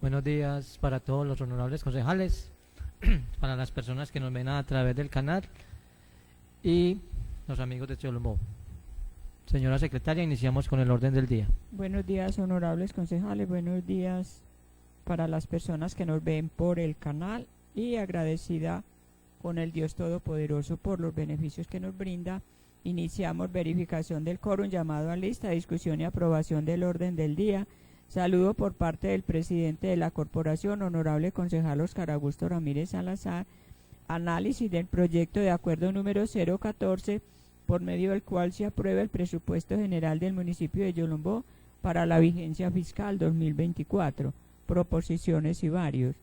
Buenos días para todos los honorables concejales, para las personas que nos ven a través del canal y los amigos de Cholombo. Señora secretaria, iniciamos con el orden del día. Buenos días, honorables concejales, buenos días para las personas que nos ven por el canal y agradecida con el Dios Todopoderoso por los beneficios que nos brinda. Iniciamos verificación del quórum, llamado a lista, discusión y aprobación del orden del día. Saludo por parte del presidente de la corporación, honorable concejal Óscar Augusto Ramírez Salazar. Análisis del proyecto de acuerdo número 014, por medio del cual se aprueba el presupuesto general del municipio de Yolombó para la vigencia fiscal 2024. Proposiciones y varios.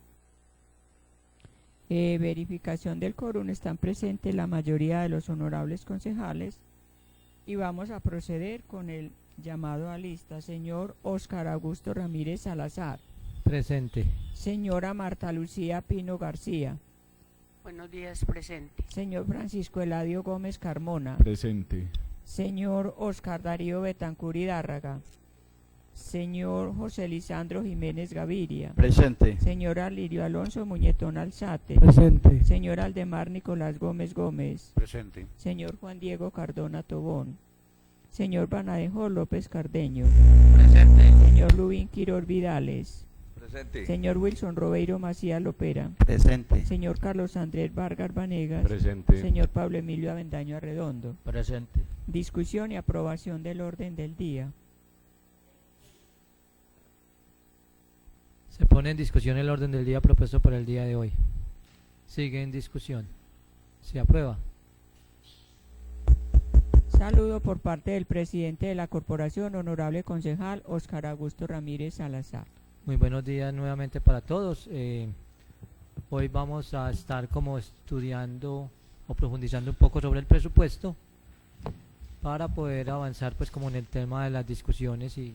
Verificación del quórum. Están presentes la mayoría de los honorables concejales y vamos a proceder con el llamado a lista. Señor Óscar Augusto Ramírez Salazar. Presente. Señora Marta Lucía Pino García. Buenos días, presente. Señor Francisco Eladio Gómez Carmona. Presente. Señor Óscar Darío Betancur Hidárraga. Señor José Lisandro Jiménez Gaviria. Presente. Señor Alirio Alonso Muñetón Alzate. Presente. Señor Aldemar Nicolás Gómez Gómez. Presente. Señor Juan Diego Cardona Tobón. Señor Banadejo López Cardeño. Presente. Señor Lubín Quirós Vidales. Presente. Señor Wilson Robeiro Macías Lopera. Presente. Señor Carlos Andrés Vargas Vanegas. Presente. Señor Pablo Emilio Avendaño Arredondo. Presente. Discusión y aprobación del orden del día. Se pone en discusión el orden del día propuesto para el día de hoy. Sigue en discusión. Se aprueba. Saludo por parte del presidente de la corporación, honorable concejal Óscar Augusto Ramírez Salazar. Muy buenos días nuevamente para todos. Hoy vamos a estar como estudiando o profundizando un poco sobre el presupuesto para poder avanzar pues como en el tema de las discusiones y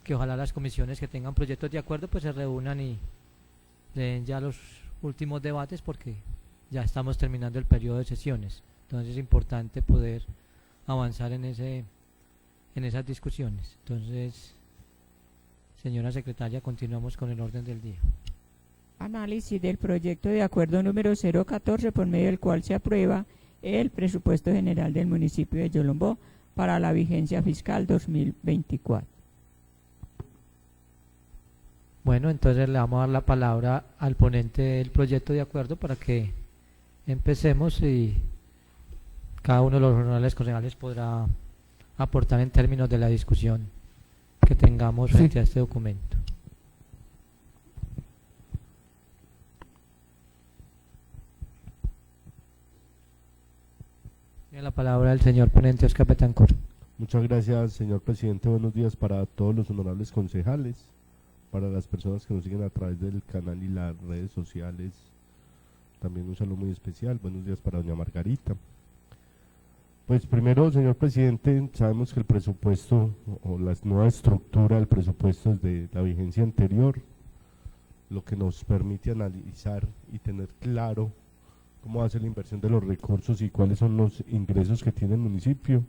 que ojalá las comisiones que tengan proyectos de acuerdo pues se reúnan y den ya los últimos debates, porque ya estamos terminando el periodo de sesiones. Entonces es importante poder avanzar en esas discusiones. Entonces, señora secretaria, continuamos con el orden del día. Análisis del proyecto de acuerdo número 014, por medio del cual se aprueba el presupuesto general del municipio de Yolombó para la vigencia fiscal 2024. Bueno, entonces le vamos a dar la palabra al ponente del proyecto de acuerdo para que empecemos y cada uno de los honorables concejales podrá aportar en términos de la discusión que tengamos frente a este documento. Tiene la palabra el señor ponente Óscar Betancur. Muchas gracias, señor presidente. Buenos días para todos los honorables concejales, para las personas que nos siguen a través del canal y las redes sociales. También un saludo muy especial. Buenos días para doña Margarita. Pues primero, señor presidente, sabemos que el presupuesto o la nueva estructura del presupuesto es de la vigencia anterior, lo que nos permite analizar y tener claro cómo va a ser la inversión de los recursos y cuáles son los ingresos que tiene el municipio.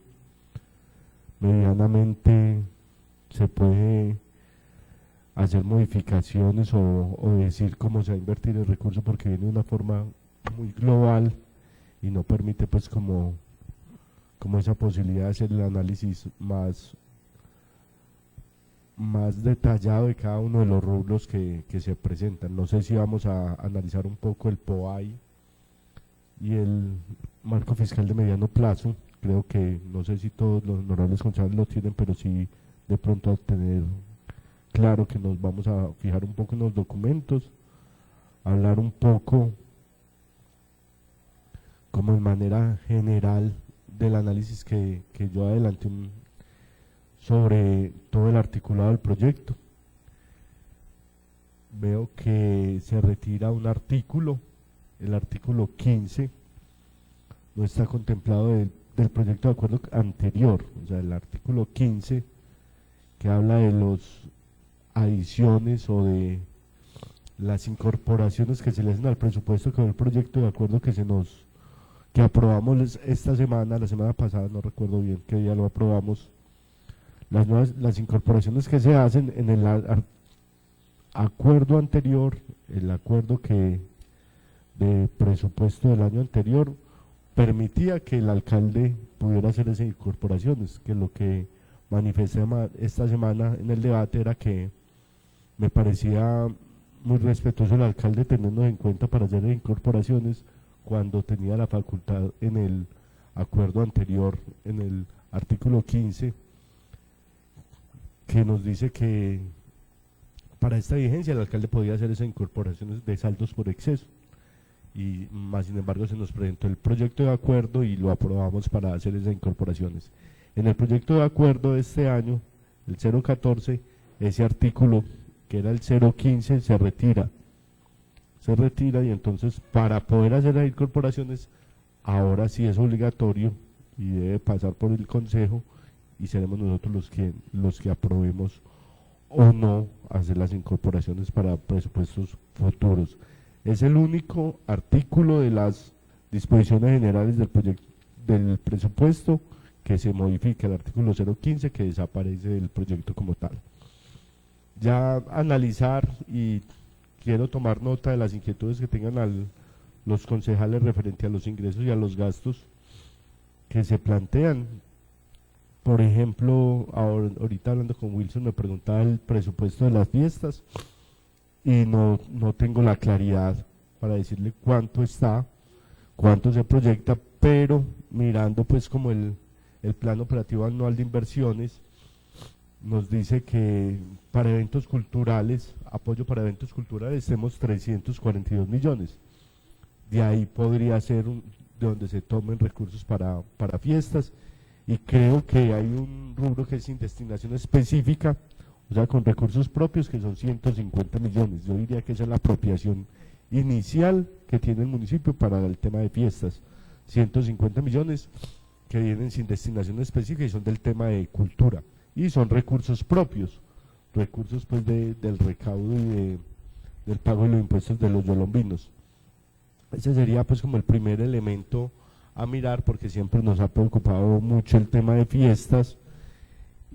Medianamente se puede hacer modificaciones o decir cómo se va a invertir el recurso, porque viene de una forma muy global y no permite pues como esa posibilidad de hacer el análisis más detallado de cada uno de los rubros que se presentan. No sé si vamos a analizar un poco el POAI y el marco fiscal de mediano plazo. Creo que, no sé si todos los honorables concejales lo tienen, pero sí de pronto a tener claro que nos vamos a fijar un poco en los documentos, hablar un poco como de manera general del análisis que yo adelanté sobre todo el articulado del proyecto. Veo que se retira un artículo, el artículo 15, no está contemplado del proyecto de acuerdo anterior, o sea, el artículo 15 que habla de los adiciones o de las incorporaciones que se le hacen al presupuesto con el proyecto de acuerdo que aprobamos esta semana, la semana pasada, no recuerdo bien qué día lo aprobamos, las incorporaciones que se hacen en el acuerdo anterior, el acuerdo que de presupuesto del año anterior, permitía que el alcalde pudiera hacer esas incorporaciones, que lo que manifesté esta semana en el debate era que me parecía muy respetuoso el alcalde teniendo en cuenta para hacer incorporaciones cuando tenía la facultad en el acuerdo anterior, en el artículo 15, que nos dice que para esta vigencia el alcalde podía hacer esas incorporaciones de saldos por exceso, y más sin embargo se nos presentó el proyecto de acuerdo y lo aprobamos para hacer esas incorporaciones. En el proyecto de acuerdo de este año, el 014, ese artículo que era el 015 se retira y entonces para poder hacer las incorporaciones ahora sí es obligatorio y debe pasar por el consejo y seremos nosotros los que aprobemos o no hacer las incorporaciones para presupuestos futuros. Es el único artículo de las disposiciones generales del presupuesto que se modifica, el artículo 015, que desaparece del proyecto como tal. Ya analizar, y quiero tomar nota de las inquietudes que tengan los concejales referente a los ingresos y a los gastos que se plantean. Por ejemplo, ahorita hablando con Wilson me preguntaba el presupuesto de las fiestas y no tengo la claridad para decirle cuánto está, cuánto se proyecta, pero mirando pues como el plan operativo anual de inversiones nos dice que para eventos culturales, apoyo para eventos culturales, tenemos 342 millones. De ahí podría ser de donde se tomen recursos para fiestas, y creo que hay un rubro que es sin destinación específica, o sea, con recursos propios, que son 150 millones. Yo diría que esa es la apropiación inicial que tiene el municipio para el tema de fiestas, 150 millones que vienen sin destinación específica y son del tema de cultura, y son recursos propios, recursos pues del recaudo y del pago de los impuestos de los yolombinos. Ese sería pues como el primer elemento a mirar, porque siempre nos ha preocupado mucho el tema de fiestas,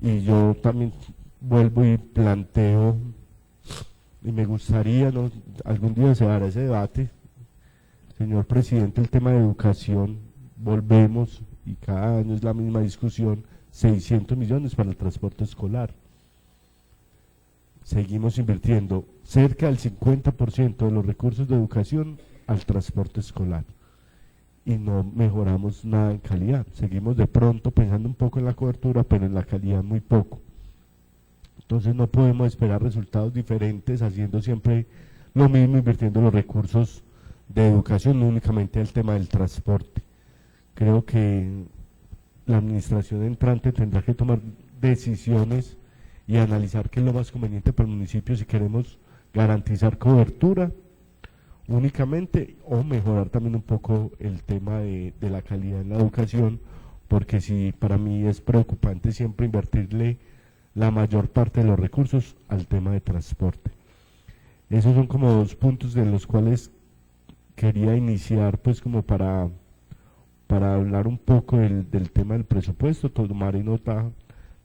y yo también vuelvo y planteo, y me gustaría, ¿no?, algún día se dará ese debate, señor presidente, el tema de educación, volvemos y cada año es la misma discusión, 600 millones para el transporte escolar. Seguimos invirtiendo cerca del 50% de los recursos de educación al transporte escolar y no mejoramos nada en calidad. Seguimos de pronto pensando un poco en la cobertura, pero en la calidad muy poco. Entonces no podemos esperar resultados diferentes haciendo siempre lo mismo, invirtiendo los recursos de educación, no únicamente el tema del transporte. Creo que la administración entrante tendrá que tomar decisiones y analizar qué es lo más conveniente para el municipio, si queremos garantizar cobertura únicamente o mejorar también un poco el tema de la calidad en la educación, porque sí, para mí es preocupante siempre invertirle la mayor parte de los recursos al tema de transporte. Esos son como dos puntos de los cuales quería iniciar pues como para hablar un poco del tema del presupuesto. Tomaré nota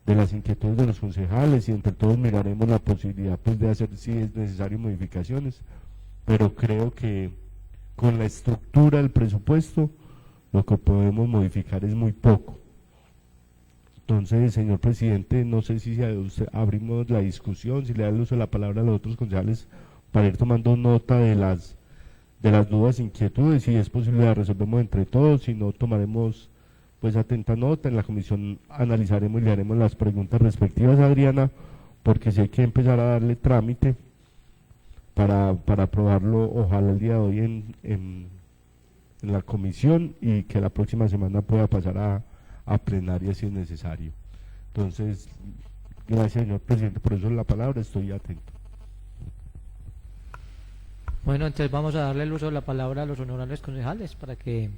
de las inquietudes de los concejales y entre todos miraremos la posibilidad pues de hacer, si es necesario, modificaciones, pero creo que con la estructura del presupuesto lo que podemos modificar es muy poco. Entonces, señor presidente, no sé si abrimos la discusión, si le da el uso de la palabra a los otros concejales para ir tomando nota de las dudas, inquietudes, si es posible las resolvemos entre todos, si no tomaremos pues atenta nota. En la comisión analizaremos y le haremos las preguntas respectivas a Adriana, porque sí hay que empezar a darle trámite para aprobarlo, ojalá el día de hoy en la comisión, y que la próxima semana pueda pasar a plenaria si es necesario. Entonces, gracias señor presidente, por eso la palabra, estoy atento. Bueno, entonces vamos a darle el uso de la palabra a los honorables concejales para que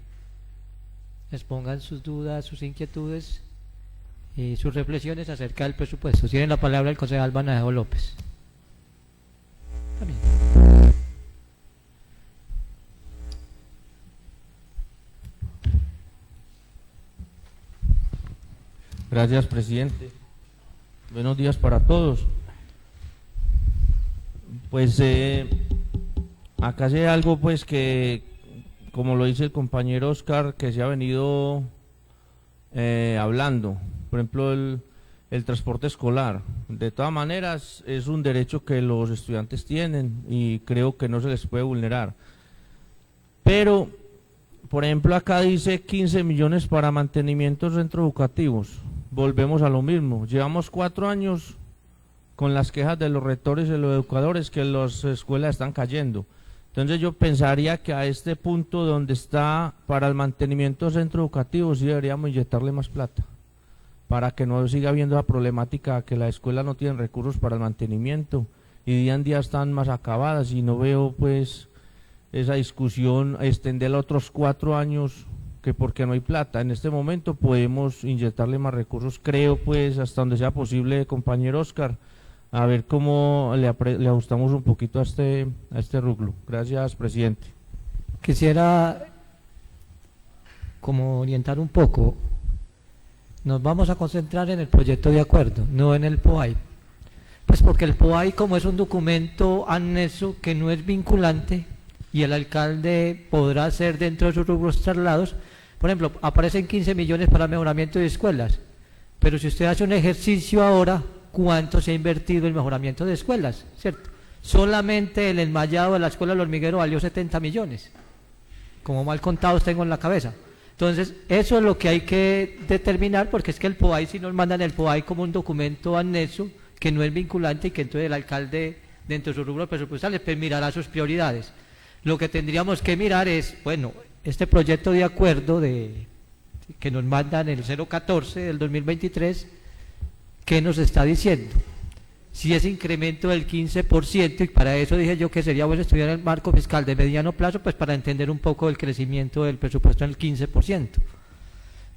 expongan sus dudas, sus inquietudes y sus reflexiones acerca del presupuesto. Tiene la palabra el concejal Banadejo López. También. Gracias, presidente. Buenos días para todos. Pues acá se ve algo pues que, como lo dice el compañero Oscar, que se ha venido hablando. Por ejemplo, el transporte escolar. De todas maneras, es un derecho que los estudiantes tienen y creo que no se les puede vulnerar. Pero, por ejemplo, acá dice 15 millones para mantenimientos centros educativos. Volvemos a lo mismo. Llevamos 4 años con las quejas de los rectores y de los educadores que las escuelas están cayendo. Entonces yo pensaría que a este punto donde está para el mantenimiento de centros educativos sí deberíamos inyectarle más plata, para que no siga habiendo la problemática que las escuelas no tienen recursos para el mantenimiento y día en día están más acabadas, y no veo pues esa discusión extenderla otros 4 años que porque no hay plata. En este momento podemos inyectarle más recursos, creo, pues hasta donde sea posible, compañero Oscar, a ver cómo le ajustamos un poquito a este rublo. Gracias, presidente. Quisiera como orientar un poco. Nos vamos a concentrar en el proyecto de acuerdo, no en el POAI. Pues porque el POAI, como es un documento anexo que no es vinculante y el alcalde podrá hacer dentro de sus rubros traslados, por ejemplo, aparecen 15 millones para mejoramiento de escuelas, pero si usted hace un ejercicio ahora, ¿cuánto se ha invertido en mejoramiento de escuelas? ¿Cierto? Solamente el enmayado de la escuela del Hormiguero valió 70 millones, como mal contados tengo en la cabeza. Entonces, eso es lo que hay que determinar, porque es que el POAI, si nos mandan el POAI como un documento anexo, que no es vinculante y que entonces el alcalde, dentro de sus rubros presupuestales, pues mirará sus prioridades. Lo que tendríamos que mirar es, bueno, este proyecto de acuerdo que nos mandan el 014 del 2023, ¿qué nos está diciendo? Si es incremento del 15%, y para eso dije yo que sería bueno estudiar el marco fiscal de mediano plazo, pues para entender un poco el crecimiento del presupuesto en el 15%.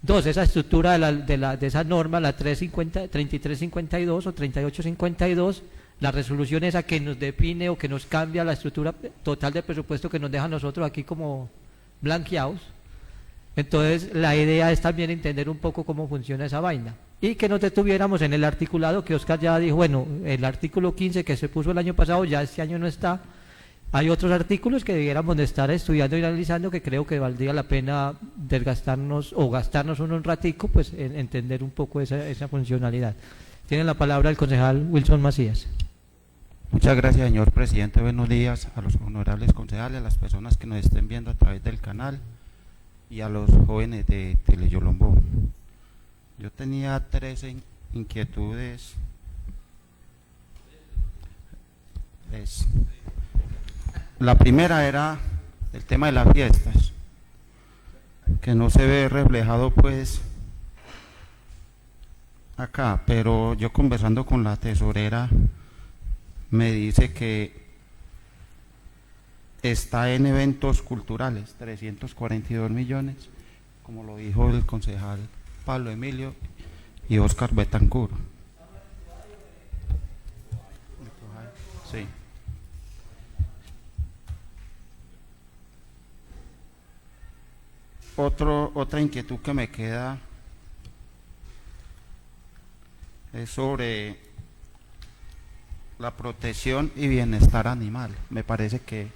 Dos, esa estructura de esa norma, la 3352 o 3852, la resolución esa que nos define o que nos cambia la estructura total de presupuesto que nos deja a nosotros aquí como blanqueados. Entonces la idea es también entender un poco cómo funciona esa vaina y que nos detuviéramos en el articulado que Oscar ya dijo. Bueno, el artículo 15 que se puso el año pasado ya este año no está. Hay otros artículos que debiéramos de estar estudiando y analizando, que creo que valdría la pena desgastarnos o gastarnos un ratico pues en entender un poco esa funcionalidad. Tiene la palabra el concejal Wilson Macías. Muchas gracias, señor presidente. Buenos días a los honorables concejales, a las personas que nos estén viendo a través del canal y a los jóvenes de Teleyolombó. Yo tenía 13 inquietudes. La primera era el tema de las fiestas, que no se ve reflejado pues acá, pero yo conversando con la tesorera me dice que está en eventos culturales 342 millones, como lo dijo el concejal Pablo Emilio y Oscar Betancur. Sí. Otra inquietud que me queda es sobre la protección y bienestar animal. Me parece que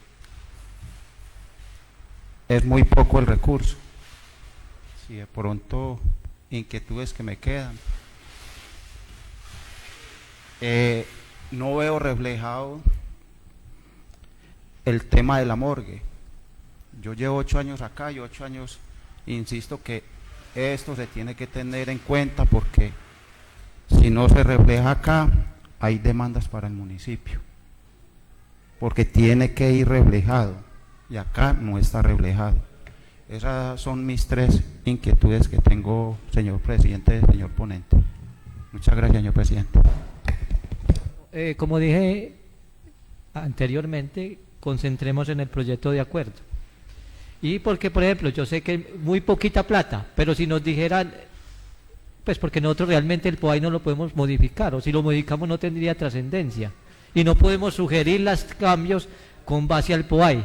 es muy poco el recurso. Si de pronto inquietudes que me quedan. No veo reflejado el tema de la morgue. Yo llevo 8 años acá y 8 años insisto que esto se tiene que tener en cuenta, porque si no se refleja acá hay demandas para el municipio, porque tiene que ir reflejado y acá no está reflejado. Esas son mis 3 inquietudes que tengo, señor presidente, señor ponente. Muchas gracias, señor presidente. Como dije anteriormente, concentremos en el proyecto de acuerdo. Y porque, por ejemplo, yo sé que muy poquita plata, pero si nos dijeran, pues porque nosotros realmente el POAI no lo podemos modificar, o si lo modificamos no tendría trascendencia, y no podemos sugerir los cambios con base al POAI,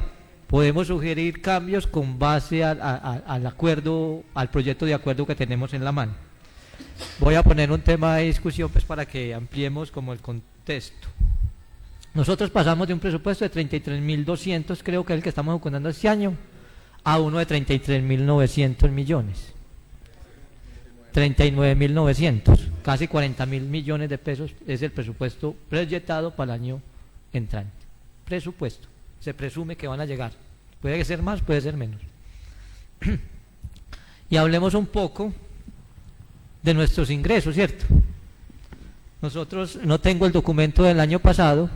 podemos sugerir cambios con base al acuerdo, al proyecto de acuerdo que tenemos en la mano. Voy a poner un tema de discusión pues para que ampliemos como el contexto. Nosotros pasamos de un presupuesto de 33.200, creo que es el que estamos ejecutando este año, a uno de 33.900 millones. 39.900, casi 40.000 millones de pesos es el presupuesto proyectado para el año entrante. Presupuesto, se presume que van a llegar. Puede ser más, puede ser menos. Y hablemos un poco de nuestros ingresos, ¿cierto? Nosotros, no tengo el documento del año pasado.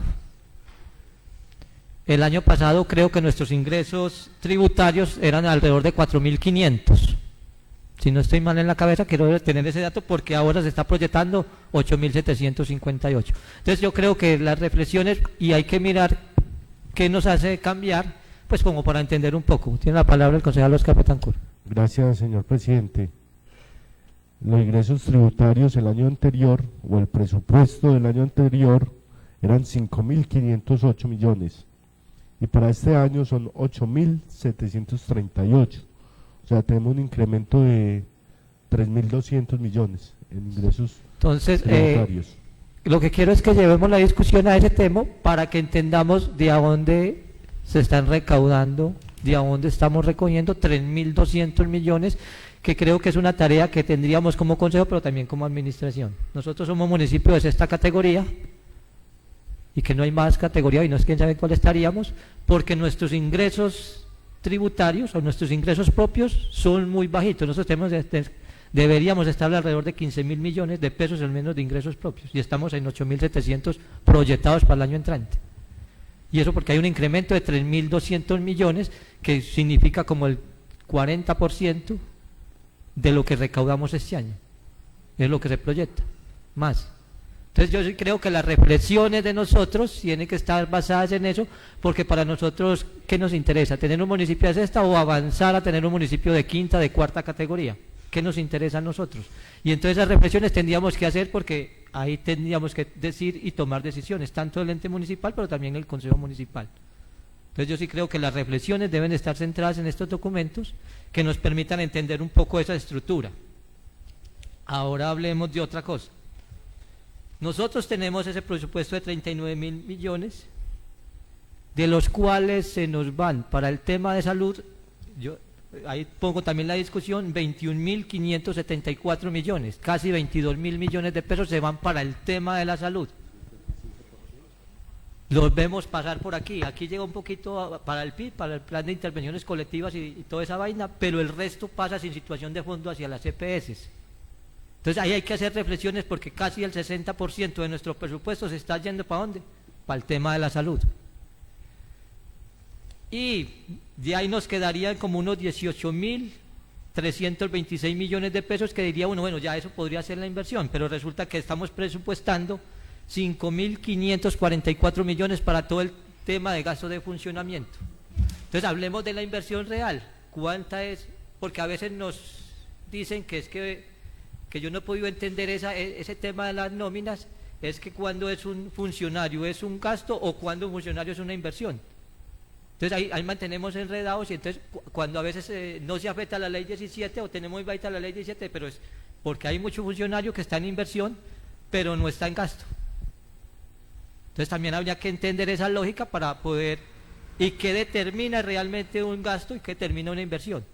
El año pasado creo que nuestros ingresos tributarios eran alrededor de 4.500. Si no estoy mal en la cabeza, quiero tener ese dato porque ahora se está proyectando 8.758. Entonces yo creo que las reflexiones, y hay que mirar qué nos hace cambiar, pues como para entender un poco. Tiene la palabra el concejal Oscar Betancourt. Gracias, señor presidente. Los ingresos tributarios el año anterior, o el presupuesto del año anterior, eran 5.508 millones. Y para este año son 8.738. O sea, tenemos un incremento de 3.200 millones en ingresos tributarios. Lo que quiero es que llevemos la discusión a ese tema para que entendamos de a dónde se están recaudando, de a dónde estamos recogiendo 3.200 millones, que creo que es una tarea que tendríamos como consejo, pero también como administración. Nosotros somos municipio de sexta categoría, y que no hay más categoría, y no es quién sabe cuál estaríamos, porque nuestros ingresos tributarios o nuestros ingresos propios son muy bajitos. Nosotros deberíamos estar alrededor de 15.000 millones de pesos al menos de ingresos propios, y estamos en 8.700 proyectados para el año entrante. Y eso porque hay un incremento de 3.200 millones, que significa como el 40% de lo que recaudamos este año. Es lo que se proyecta, más. Entonces yo sí creo que las reflexiones de nosotros tienen que estar basadas en eso, porque para nosotros, ¿qué nos interesa? ¿Tener un municipio de sexta o avanzar a tener un municipio de quinta, de cuarta categoría? ¿Qué nos interesa a nosotros? Y entonces esas reflexiones tendríamos que hacer, porque ahí tendríamos que decir y tomar decisiones, tanto el ente municipal, pero también el consejo municipal. Entonces yo sí creo que las reflexiones deben estar centradas en estos documentos que nos permitan entender un poco esa estructura. Ahora hablemos de otra cosa. Nosotros tenemos ese presupuesto de 39.000 millones, de los cuales se nos van para el tema de salud, yo ahí pongo también la discusión, 21.574 millones, casi 22.000 millones de pesos se van para el tema de la salud. Los vemos pasar por aquí llega un poquito para el PIB, para el plan de intervenciones colectivas y toda esa vaina, pero el resto pasa sin situación de fondo hacia las EPS. Entonces ahí hay que hacer reflexiones, porque casi el 60% de nuestro presupuesto se está yendo ¿para dónde? Para el tema de la salud. Y de ahí nos quedarían como unos 18.326 millones de pesos, que diría uno, bueno, ya eso podría ser la inversión, pero resulta que estamos presupuestando 5.544 millones para todo el tema de gasto de funcionamiento. Entonces hablemos de la inversión real. ¿Cuánta es? Porque a veces nos dicen que es que yo no he podido entender ese tema de las nóminas, es que cuando es un funcionario es un gasto o cuando un funcionario es una inversión. Entonces ahí mantenemos enredados, y entonces cuando a veces no se afecta a la ley 17 o tenemos muy bajita la ley 17, pero es porque hay mucho funcionario que está en inversión pero no está en gasto. Entonces también habría que entender esa lógica para poder, y qué determina realmente un gasto y qué determina una inversión.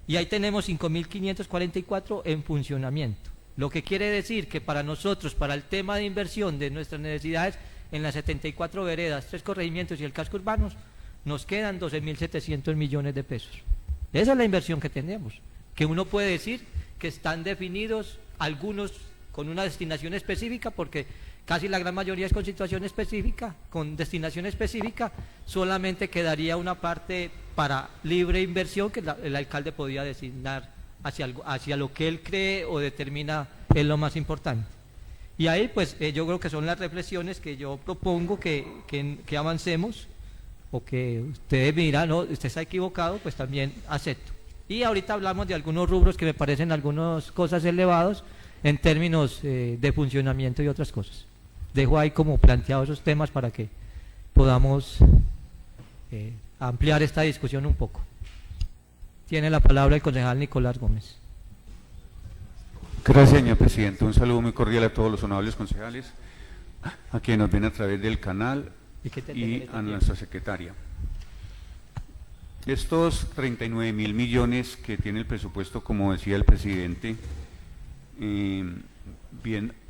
Y ahí tenemos 5.544 en funcionamiento, lo que quiere decir que para nosotros, para el tema de inversión de nuestras necesidades en las 74 veredas, 3 corregimientos y el casco urbanos, nos quedan 12.700 millones de pesos. Esa es la inversión que tenemos, que uno puede decir que están definidos algunos con una destinación específica, porque casi la gran mayoría es con situación específica, con destinación específica. Solamente quedaría una parte para libre inversión, que el alcalde podía designar hacia lo que él cree o determina es lo más importante. Y ahí pues yo creo que son las reflexiones que yo propongo que avancemos, o que ustedes me dirán, no, usted está equivocado, pues también acepto. Y ahorita hablamos de algunos rubros que me parecen algunas cosas elevados en términos de funcionamiento y otras cosas. Dejo ahí como planteados esos temas para que podamos ampliar esta discusión un poco. Tiene la palabra el concejal Nicolás Gómez. Gracias, señor presidente. Un saludo muy cordial a todos los honorables concejales, a quienes nos ven a través del canal, ¿Y qué te y tenés a también? nuestra secretaria. Estos 39.000 millones que tiene el presupuesto, como decía el presidente, bien,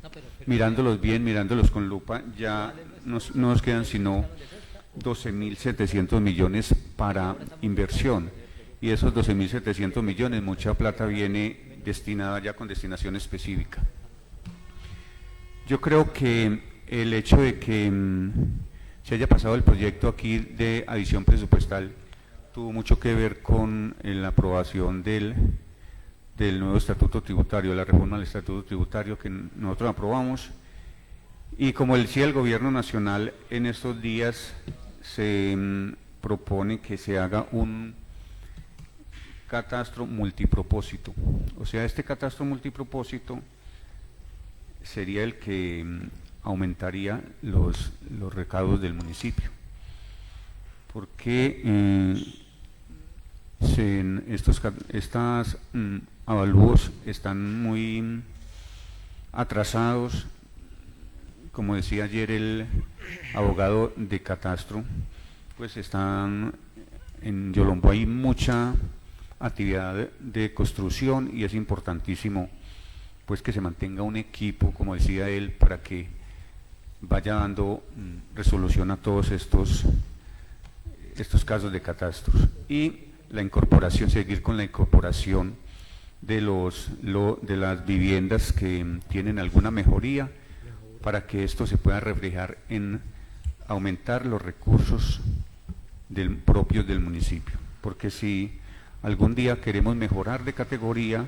No, pero mirándolos bien, mirándolos con lupa, ya no nos quedan sino 12.700 millones para inversión. Y esos 12.700 millones, mucha plata viene destinada ya con destinación específica. Yo creo que el hecho de que se haya pasado el proyecto aquí de adición presupuestal tuvo mucho que ver con la aprobación del nuevo estatuto tributario, la reforma del estatuto tributario que nosotros aprobamos. Y como decía el gobierno nacional, en estos días se propone que se haga un catastro multipropósito. O sea, este catastro multipropósito sería el que aumentaría los recaudos del municipio. Porque estos avalúos están muy atrasados. Como decía ayer el abogado de catastro, pues están en Yolombo, hay mucha actividad de construcción y es importantísimo pues que se mantenga un equipo, como decía él, para que vaya dando resolución a todos estos casos de catastros. Y la incorporación, seguir con la incorporación de las viviendas que tienen alguna mejoría, para que esto se pueda reflejar en aumentar los recursos propios del municipio. Porque si algún día queremos mejorar de categoría,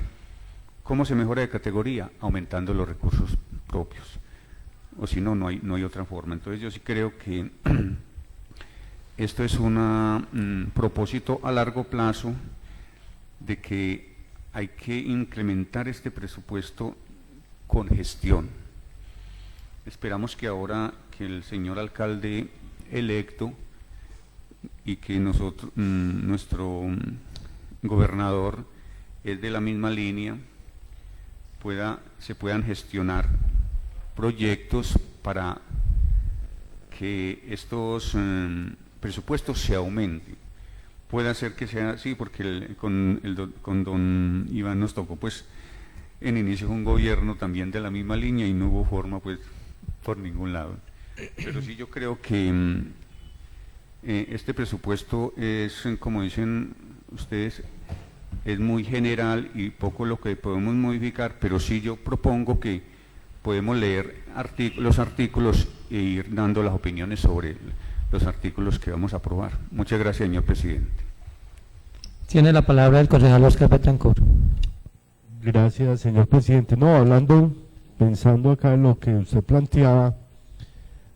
¿cómo se mejora de categoría? Aumentando los recursos propios. O si no, no hay otra forma. Entonces yo sí creo que esto es un propósito a largo plazo de que hay que incrementar este presupuesto con gestión. Esperamos que ahora que el señor alcalde electo y que nuestro gobernador es de la misma línea, se puedan gestionar proyectos para que estos presupuestos se aumenten. Puede ser que sea así, porque con don Iván nos tocó pues en inicio un gobierno también de la misma línea y no hubo forma pues por ningún lado. Pero sí yo creo que este presupuesto es, como dicen ustedes, es muy general y poco lo que podemos modificar, pero sí yo propongo que podemos leer los artículos e ir dando las opiniones sobre los artículos que vamos a aprobar. Muchas gracias, señor presidente. Tiene la palabra el concejal Oscar Betancourt. Gracias, señor presidente. No, pensando acá en lo que usted planteaba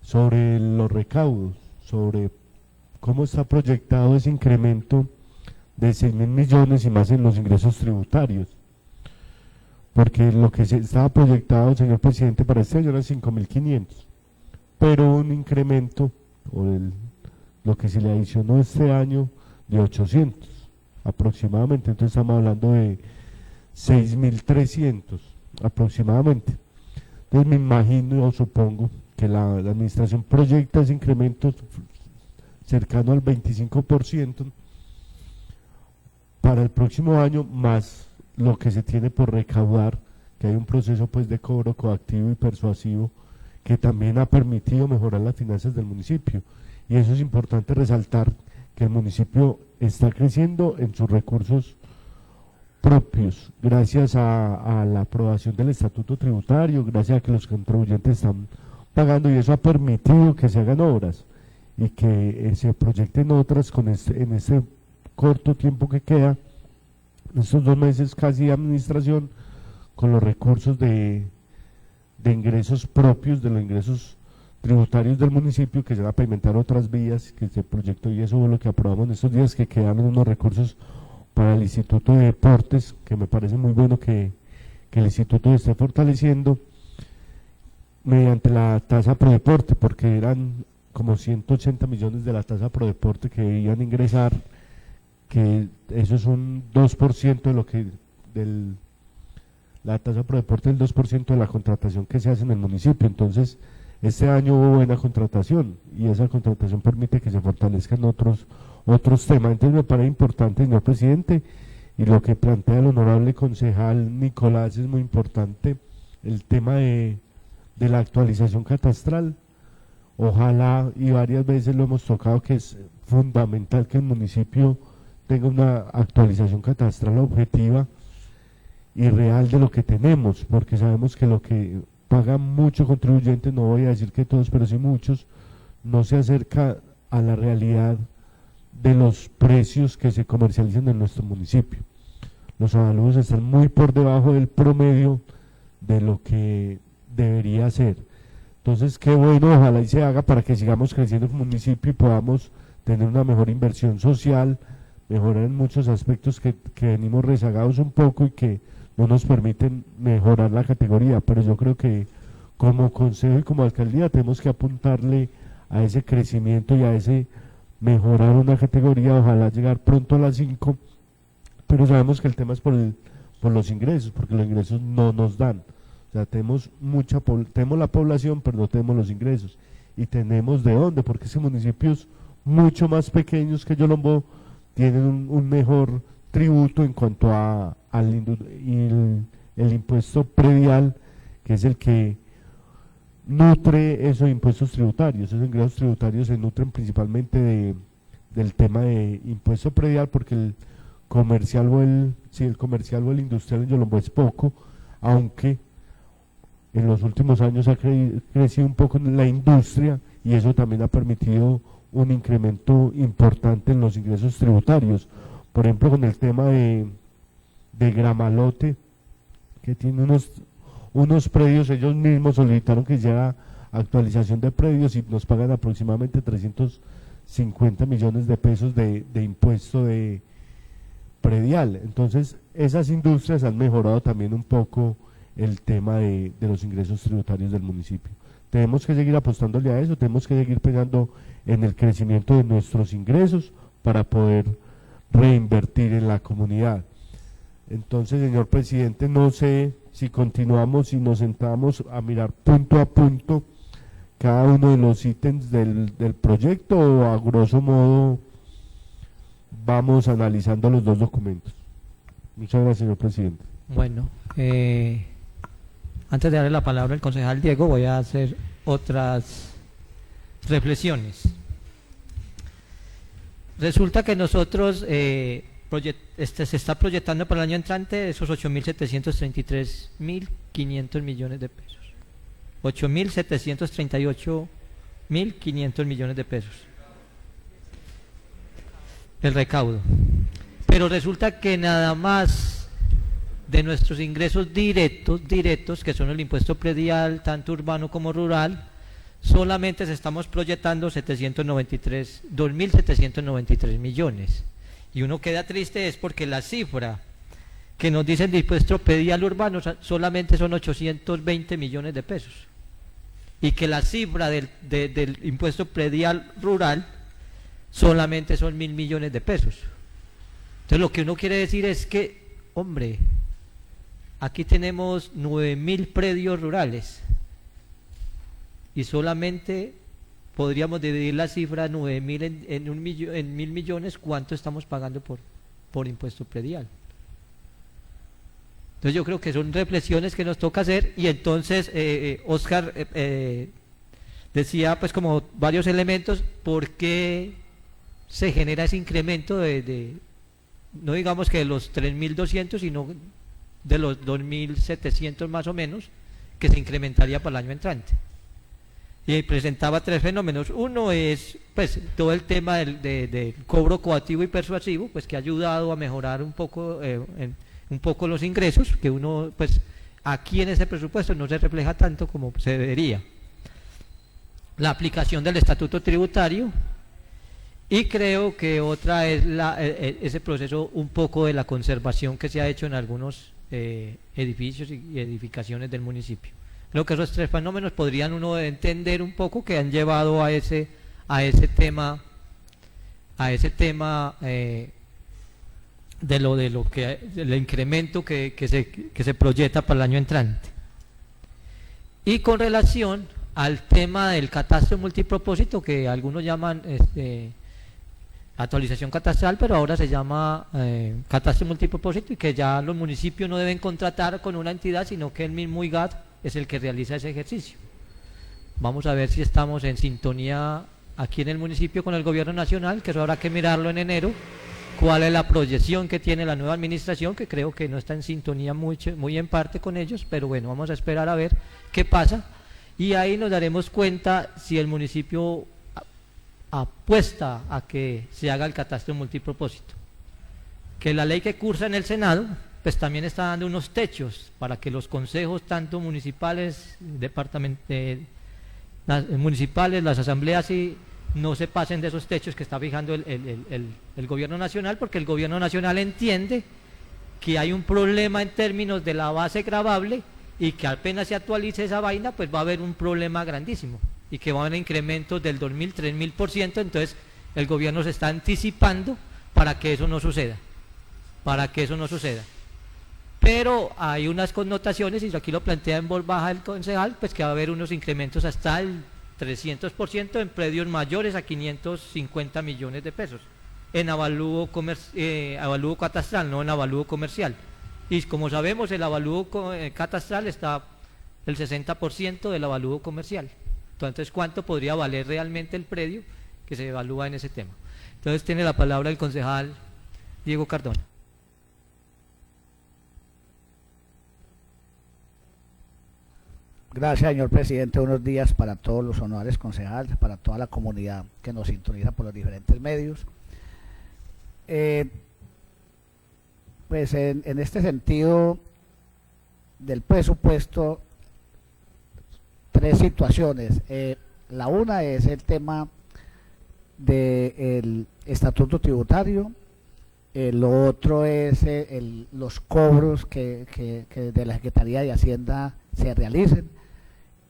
sobre los recaudos, sobre cómo está proyectado ese incremento de 6.000 millones y más en los ingresos tributarios, porque lo que se estaba proyectado, señor presidente, para este año eran 5.500, pero un incremento, lo que se le adicionó este año, de 800 aproximadamente. Entonces estamos hablando de 6.300 aproximadamente. Entonces me imagino o supongo que la administración proyecta ese incremento cercano al 25% para el próximo año, más lo que se tiene por recaudar, que hay un proceso pues de cobro coactivo y persuasivo que también ha permitido mejorar las finanzas del municipio. Y eso es importante resaltar, que el municipio está creciendo en sus recursos propios, gracias a la aprobación del estatuto tributario, gracias a que los contribuyentes están pagando, y eso ha permitido que se hagan obras y que se proyecten otras en este corto tiempo que queda, en estos 2 meses casi de administración, con los recursos de ingresos propios, de los ingresos tributarios del municipio, que se van a pavimentar otras vías que se proyectó, y eso es lo que aprobamos en estos días, que quedaron unos recursos para el Instituto de Deportes, que me parece muy bueno que el instituto esté fortaleciendo mediante la tasa pro deporte, porque eran como 180 millones de la tasa pro deporte que debían ingresar, que eso es un 2% de lo que la tasa pro deporte es el 2% de la contratación que se hace en el municipio. Entonces este año hubo buena contratación y esa contratación permite que se fortalezcan otros temas. Entonces me parece importante, señor presidente, y lo que plantea el honorable concejal Nicolás es muy importante, el tema de la actualización catastral. Ojalá, y varias veces lo hemos tocado, que es fundamental que el municipio tenga una actualización catastral objetiva y real de lo que tenemos, porque sabemos que lo que pagan muchos contribuyentes, no voy a decir que todos, pero sí muchos, no se acerca a la realidad de los precios que se comercializan en nuestro municipio. Los avalúos están muy por debajo del promedio de lo que debería ser. Entonces, qué bueno, ojalá y se haga para que sigamos creciendo como municipio y podamos tener una mejor inversión social, mejorar en muchos aspectos que venimos rezagados un poco y que no nos permiten mejorar la categoría. Pero yo creo que como consejo y como alcaldía tenemos que apuntarle a ese crecimiento y a ese mejorar una categoría, ojalá llegar pronto a las 5, pero sabemos que el tema es por los ingresos, porque los ingresos no nos dan. O sea, tenemos la población, pero no tenemos los ingresos. Y tenemos de dónde, porque ese municipios mucho más pequeños que Yolombó tienen un mejor tributo en cuanto el impuesto predial, que es el que nutre esos impuestos tributarios. Esos ingresos tributarios se nutren principalmente del tema de impuesto predial, porque el comercial o el industrial en Yolombó es poco, aunque en los últimos años ha crecido un poco en la industria y eso también ha permitido un incremento importante en los ingresos tributarios. Por ejemplo, con el tema de Gramalote, que tiene unos predios, ellos mismos solicitaron que hiciera actualización de predios y nos pagan aproximadamente 350 millones de pesos de impuesto de predial. Entonces, esas industrias han mejorado también un poco el tema de los ingresos tributarios del municipio. Tenemos que seguir apostándole a eso, tenemos que seguir pensando en el crecimiento de nuestros ingresos para poder reinvertir en la comunidad. Entonces, señor presidente, no sé si continuamos y nos sentamos a mirar punto a punto cada uno de los ítems del proyecto, o a grosso modo vamos analizando los dos documentos. Muchas gracias, señor presidente. Bueno, antes de darle la palabra al concejal Diego, voy a hacer otras reflexiones. Resulta que nosotros se está proyectando para el año entrante esos 8.733.500 millones de pesos. 8.738.500 millones de pesos. El recaudo. Pero resulta que nada más de nuestros ingresos directos, que son el impuesto predial, tanto urbano como rural, solamente estamos proyectando 2.793 millones. Y uno queda triste es porque la cifra que nos dicen de impuesto predial urbano solamente son 820 millones de pesos. Y que la cifra del impuesto predial rural solamente son 1.000 millones de pesos. Entonces lo que uno quiere decir es que, hombre, aquí tenemos 9.000 predios rurales y solamente podríamos dividir la cifra 9.000 en 1.000 millones, ¿cuánto estamos pagando por impuesto predial? Entonces yo creo que son reflexiones que nos toca hacer. Y entonces Oscar decía pues como varios elementos por qué se genera ese incremento no digamos que de los 3.200, sino de los 2.700 más o menos, que se incrementaría para el año entrante. Y presentaba tres fenómenos. Uno es pues todo el tema del cobro coactivo y persuasivo, pues que ha ayudado a mejorar un poco los ingresos, que uno pues aquí en ese presupuesto no se refleja tanto como se debería. La aplicación del estatuto tributario, y creo que otra es ese proceso un poco de la conservación que se ha hecho en algunos edificios y edificaciones del municipio. Creo que esos tres fenómenos podrían uno entender un poco que han llevado a ese tema del incremento que se proyecta para el año entrante. Y con relación al tema del catastro multipropósito, que algunos llaman actualización catastral, pero ahora se llama catastro multipropósito, y que ya los municipios no deben contratar con una entidad, sino que el mismo IGAT es el que realiza ese ejercicio. Vamos a ver si estamos en sintonía aquí en el municipio con el gobierno nacional, que eso habrá que mirarlo en enero, cuál es la proyección que tiene la nueva administración, que creo que no está en sintonía muy en parte con ellos, pero bueno, vamos a esperar a ver qué pasa, y ahí nos daremos cuenta si el municipio apuesta a que se haga el catastro multipropósito. Que la ley que cursa en el Senado pues también está dando unos techos para que los consejos tanto municipales, municipales, las asambleas, y no se pasen de esos techos que está fijando el gobierno nacional, porque el gobierno nacional entiende que hay un problema en términos de la base gravable, y que apenas se actualice esa vaina pues va a haber un problema grandísimo, y que va a haber incrementos del 2000, 3000%. Entonces el gobierno se está anticipando para que eso no suceda, pero hay unas connotaciones, y aquí lo plantea en voz baja el concejal, pues que va a haber unos incrementos hasta el 300% en predios mayores a 550 millones de pesos, en avalúo catastral, no en avalúo comercial. Y como sabemos, el avalúo catastral está el 60% del avalúo comercial. Entonces, ¿cuánto podría valer realmente el predio que se evalúa en ese tema? Entonces, tiene la palabra el concejal Diego Cardona. Gracias, señor presidente. Buenos días para todos los honorables concejales, para toda la comunidad que nos sintoniza por los diferentes medios. Pues en este sentido del presupuesto, tres situaciones. La una es el tema del estatuto tributario. Lo otro es los cobros que de la Secretaría de Hacienda se realicen.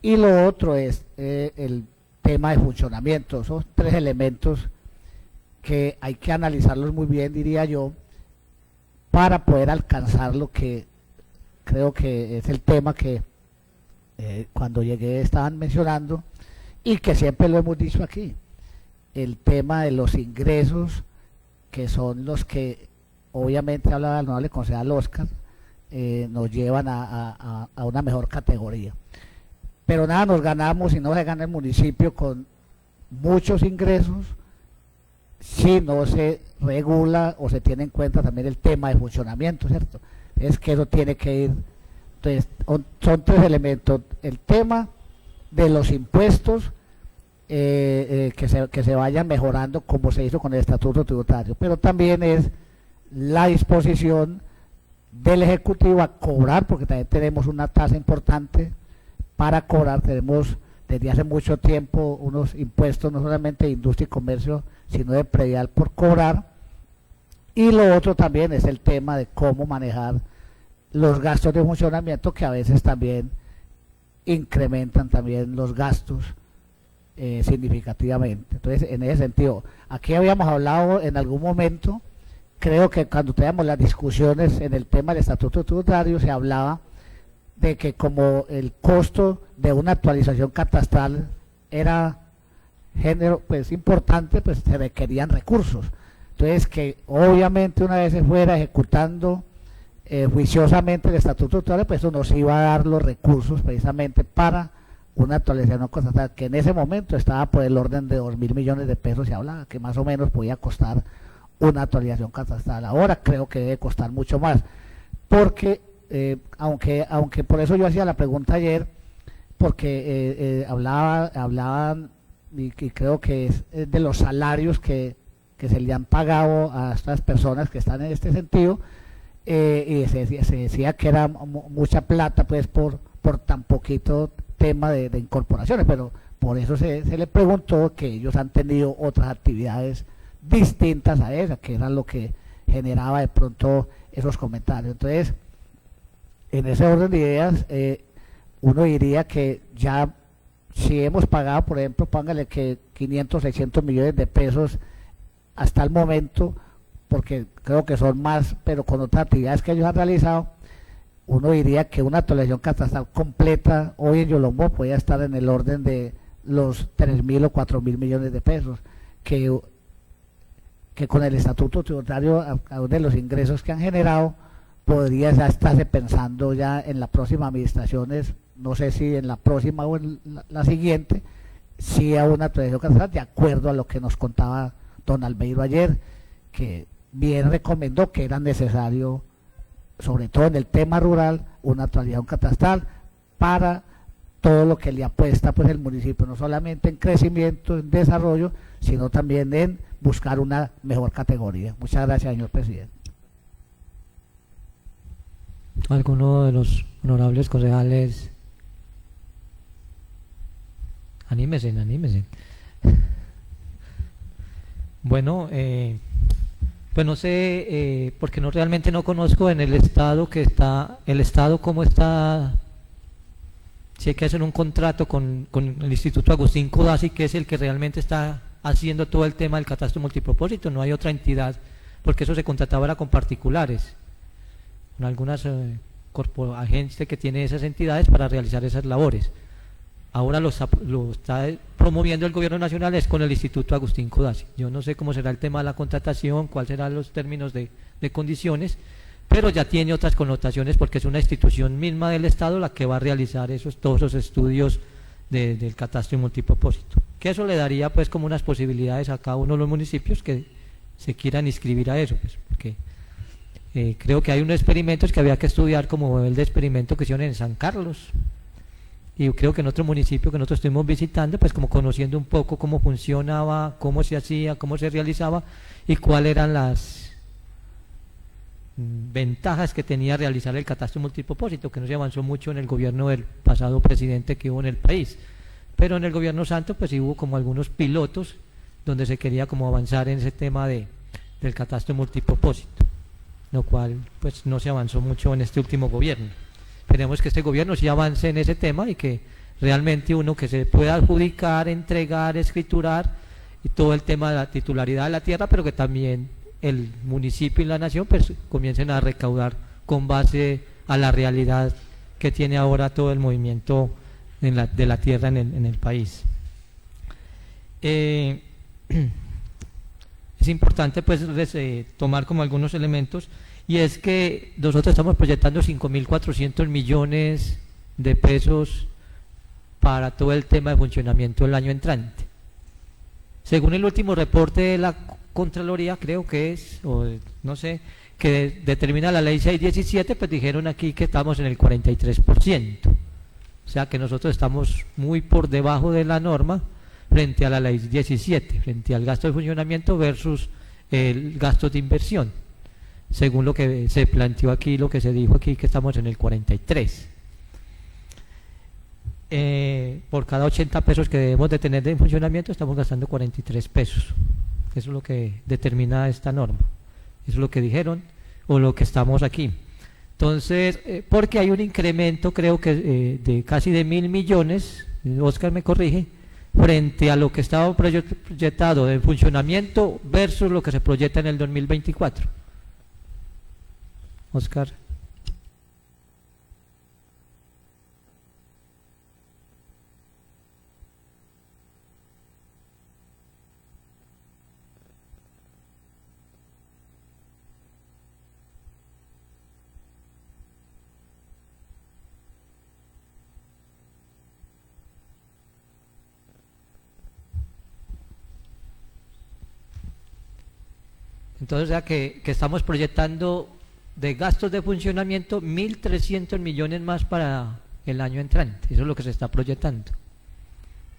Y lo otro es el tema de funcionamiento. Son tres elementos que hay que analizarlos muy bien, diría yo, para poder alcanzar lo que creo que es el tema que cuando llegué estaban mencionando, y que siempre lo hemos dicho aquí, el tema de los ingresos, que son los que obviamente hablaba el honorable concejal Oscar, nos llevan a una mejor categoría. Pero nada nos ganamos si no se gana el municipio con muchos ingresos, si no se regula o se tiene en cuenta también el tema de funcionamiento, ¿cierto? Es que eso tiene que ir. Entonces, son tres elementos: el tema de los impuestos, que se vayan mejorando como se hizo con el estatuto tributario, pero también es la disposición del Ejecutivo a cobrar, porque también tenemos una tasa importante para cobrar. Tenemos desde hace mucho tiempo unos impuestos, no solamente de industria y comercio, sino de predial por cobrar. Y lo otro también es el tema de cómo manejar los gastos de funcionamiento, que a veces también incrementan también los gastos significativamente. Entonces, en ese sentido, aquí habíamos hablado en algún momento, creo que cuando teníamos las discusiones en el tema del estatuto tributario, se hablaba de que como el costo de una actualización catastral era pues importante, pues se requerían recursos. Entonces, que obviamente una vez se fuera ejecutando juiciosamente el estatuto tributario, pues eso nos iba a dar los recursos precisamente para una actualización catastral, que en ese momento estaba por el orden de 2.000 millones de pesos, se hablaba que más o menos podía costar una actualización catastral. Ahora creo que debe costar mucho más, porque aunque por eso yo hacía la pregunta ayer, porque hablaban y creo que es de los salarios que se le han pagado a estas personas que están en este sentido, y se decía que era mucha plata pues por tan poquito tema de incorporaciones, pero por eso se le preguntó, que ellos han tenido otras actividades distintas a esa, que era lo que generaba de pronto esos comentarios. Entonces, en ese orden de ideas, uno diría que ya, si hemos pagado, por ejemplo, póngale que 500, 600 millones de pesos hasta el momento, porque creo que son más, pero con otras actividades que ellos han realizado, uno diría que una actualización catastral completa hoy en Yolombó podría estar en el orden de los 3.000 o 4.000 millones de pesos, que con el estatuto tributario de los ingresos que han generado, podría ya estarse pensando ya en las próximas administraciones, no sé si en la próxima o en la siguiente, si a una actualización catastral, de acuerdo a lo que nos contaba don Albeiro ayer, que bien recomendó que era necesario, sobre todo en el tema rural, una actualización catastral para todo lo que le apuesta pues el municipio, no solamente en crecimiento, en desarrollo, sino también en buscar una mejor categoría. Muchas gracias, señor presidente. ¿Alguno de los honorables concejales? Anímese. Bueno, pues no sé, porque realmente no conozco en el estado cómo está, si hay que hacer un contrato con el Instituto Agustín Codazzi, que es el que realmente está haciendo todo el tema del catastro multipropósito. No hay otra entidad, porque eso se contrataba ahora con particulares, con algunas agencias que tienen esas entidades para realizar esas labores. Ahora lo está promoviendo el gobierno nacional, es con el Instituto Agustín Codazzi. Yo no sé cómo será el tema de la contratación, cuáles serán los términos de condiciones, pero ya tiene otras connotaciones porque es una institución misma del Estado la que va a realizar todos esos estudios del catastro y multipropósito. Que eso le daría pues como unas posibilidades a cada uno de los municipios que se quieran inscribir a eso, pues, porque creo que hay unos experimentos que había que estudiar, como el de experimento que hicieron en San Carlos, y yo creo que en otro municipio que nosotros estuvimos visitando, pues como conociendo un poco cómo funcionaba, cómo se hacía, cómo se realizaba y cuáles eran las ventajas que tenía realizar el catastro multipropósito, que no se avanzó mucho en el gobierno del pasado presidente que hubo en el país, pero en el gobierno Santos pues sí hubo como algunos pilotos donde se quería como avanzar en ese tema del catastro multipropósito, lo cual pues no se avanzó mucho en este último gobierno. Esperemos que este gobierno sí avance en ese tema y que realmente uno que se pueda adjudicar, entregar, escriturar y todo el tema de la titularidad de la tierra, pero que también el municipio y la nación pues comiencen a recaudar con base a la realidad que tiene ahora todo el movimiento de la tierra en el país. Es importante pues tomar como algunos elementos, y es que nosotros estamos proyectando 5.400 millones de pesos para todo el tema de funcionamiento del año entrante. Según el último reporte de la Contraloría, creo que es, o no sé, que determina la ley 617, pues dijeron aquí que estamos en el 43%. O sea que nosotros estamos muy por debajo de la norma frente a la ley 17, frente al gasto de funcionamiento versus el gasto de inversión. Según lo que se planteó aquí, lo que se dijo aquí, que estamos en el 43. Por cada 80 pesos que debemos de tener de funcionamiento, estamos gastando 43 pesos. Eso es lo que determina esta norma. Eso es lo que dijeron, o lo que estamos aquí. Entonces, porque hay un incremento, creo que de casi de 1.000 millones, Oscar me corrige, frente a lo que estaba proyectado de funcionamiento versus lo que se proyecta en el 2024. Oscar. Entonces, ya que estamos proyectando de gastos de funcionamiento 1.300 millones más para el año entrante. Eso es lo que se está proyectando,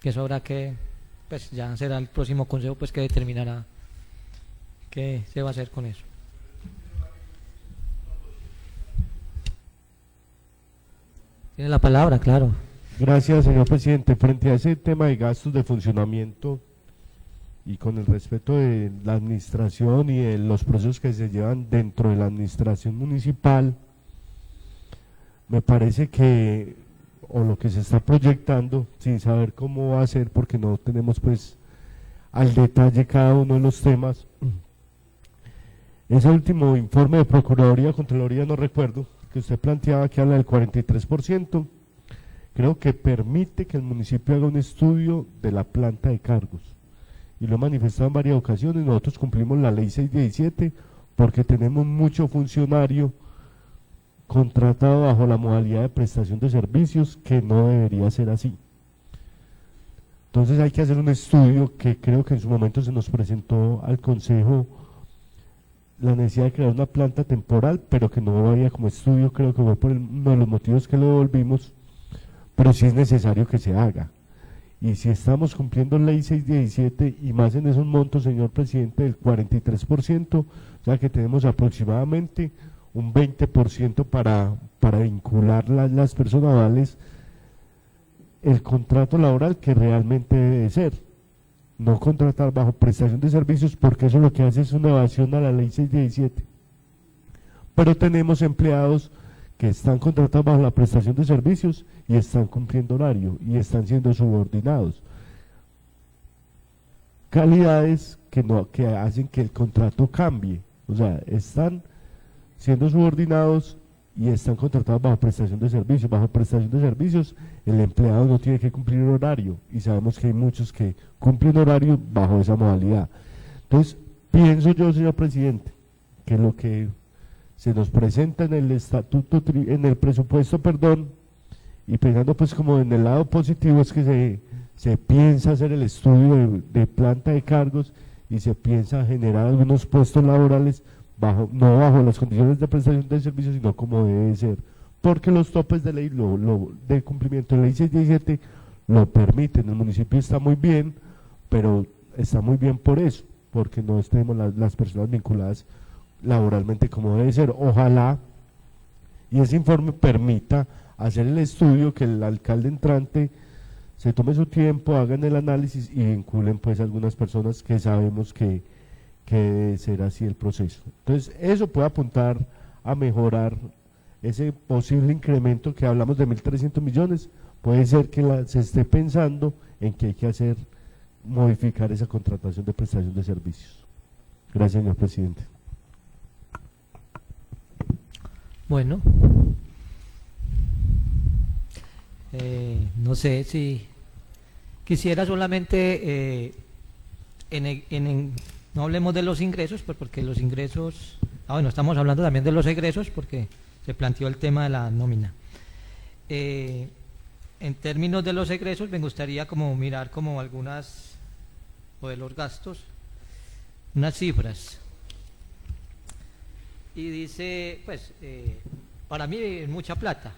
que eso habrá que, pues ya será el próximo consejo pues que determinará qué se va a hacer con eso. Tiene la palabra, claro. Gracias, señor presidente. Frente a ese tema de gastos de funcionamiento y con el respeto de la administración y de los procesos que se llevan dentro de la administración municipal, me parece que, o lo que se está proyectando, sin saber cómo va a ser, porque no tenemos pues al detalle cada uno de los temas, ese último informe de Procuraduría, Contraloría, no recuerdo, que usted planteaba, que habla del 43%, creo que permite que el municipio haga un estudio de la planta de cargos. Y lo he manifestado en varias ocasiones. Nosotros cumplimos la ley 617 porque tenemos mucho funcionario contratado bajo la modalidad de prestación de servicios, que no debería ser así. Entonces hay que hacer un estudio, que creo que en su momento se nos presentó al Consejo la necesidad de crear una planta temporal, pero que no había como estudio. Creo que fue por uno de los motivos que lo devolvimos, pero sí es necesario que se haga. Y si estamos cumpliendo ley 617 y más en esos montos, señor presidente, del 43%, o sea que tenemos aproximadamente un 20% para vincular las personas vales el contrato laboral que realmente debe ser, no contratar bajo prestación de servicios, porque eso lo que hace es una evasión a la ley 617. Pero tenemos empleados que están contratados bajo la prestación de servicios y están cumpliendo horario y están siendo subordinados. Calidades que hacen que el contrato cambie, o sea, están siendo subordinados y están contratados bajo prestación de servicios. Bajo prestación de servicios, el empleado no tiene que cumplir horario, y sabemos que hay muchos que cumplen horario bajo esa modalidad. Entonces, pienso yo, señor presidente, que lo que se nos presenta en el estatuto, en el presupuesto, perdón, y pensando pues como en el lado positivo, es que se piensa hacer el estudio de planta de cargos y se piensa generar algunos puestos laborales no bajo las condiciones de prestación de servicios, sino como debe ser, porque los topes de ley de cumplimiento de ley 617 lo permiten. El municipio está muy bien, pero está muy bien por eso, porque no tenemos las personas vinculadas laboralmente como debe ser. Ojalá y ese informe permita hacer el estudio, que el alcalde entrante se tome su tiempo, hagan el análisis y vinculen pues algunas personas que sabemos que debe ser así el proceso. Entonces eso puede apuntar a mejorar ese posible incremento que hablamos de 1.300 millones. Puede ser que se esté pensando en que hay que modificar esa contratación de prestación de servicios. Gracias, señor presidente. Bueno, no sé si quisiera solamente no hablemos de los ingresos, pues porque los ingresos, bueno, estamos hablando también de los egresos porque se planteó el tema de la nómina. En términos de los egresos, me gustaría como mirar como algunas, o de los gastos, unas cifras. Y dice, pues, para mí es mucha plata.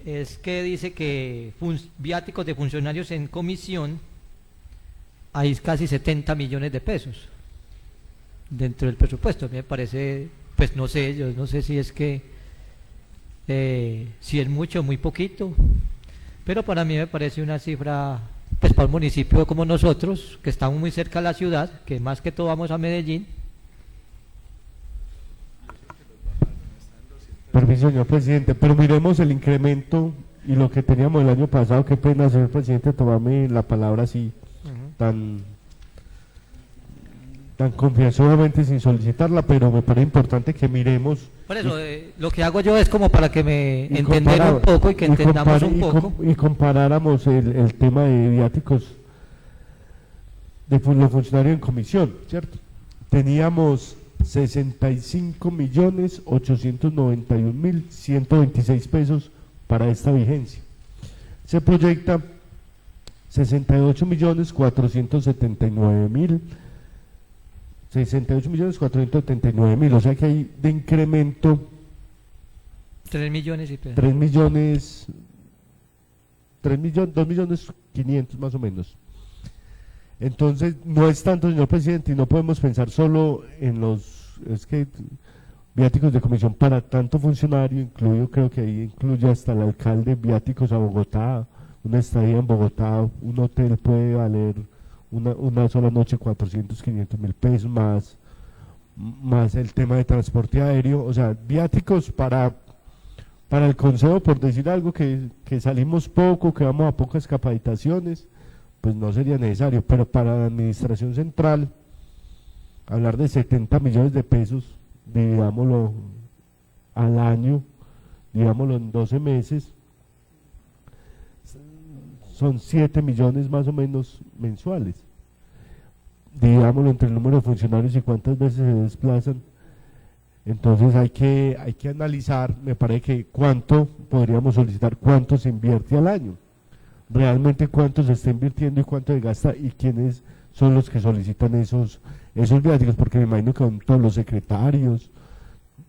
Es que dice que viáticos de funcionarios en comisión hay casi 70 millones de pesos dentro del presupuesto. A mí me parece, pues no sé, yo no sé si es que si es mucho o muy poquito, pero para mí me parece una cifra, pues para un municipio como nosotros, que estamos muy cerca de la ciudad, que más que todo vamos a Medellín. Permiso, señor presidente, pero miremos el incremento y lo que teníamos el año pasado. Qué pena, señor presidente, tomarme la palabra así tan confianzudamente sin solicitarla, pero me parece importante que miremos. Por eso, lo que hago yo es como para que me entender un poco y que entendamos un poco. Y comparáramos el tema de viáticos de los funcionarios en comisión, ¿cierto? Teníamos 65.891.126 pesos para esta vigencia. Se proyecta 68.479.000, o sea que hay de incremento 2.500.000 más o menos. Entonces no es tanto, señor presidente, y no podemos pensar solo en es que viáticos de comisión para tanto funcionario, creo que ahí incluye hasta el alcalde, viáticos a Bogotá, una estadía en Bogotá, un hotel puede valer una sola noche 400.000-500.000 pesos, más el tema de transporte aéreo, o sea, viáticos para el consejo, por decir algo, que salimos poco, que vamos a pocas capacitaciones, pues no sería necesario, pero para la administración central, hablar de 70 millones de pesos, digámoslo al año, digámoslo en 12 meses, son 7 millones más o menos mensuales. Digámoslo entre el número de funcionarios y cuántas veces se desplazan. Entonces hay que analizar, me parece que cuánto podríamos solicitar, cuánto se invierte al año, realmente cuánto se está invirtiendo y cuánto se gasta y quiénes son los que solicitan esos viáticos, porque me imagino que con todos los secretarios,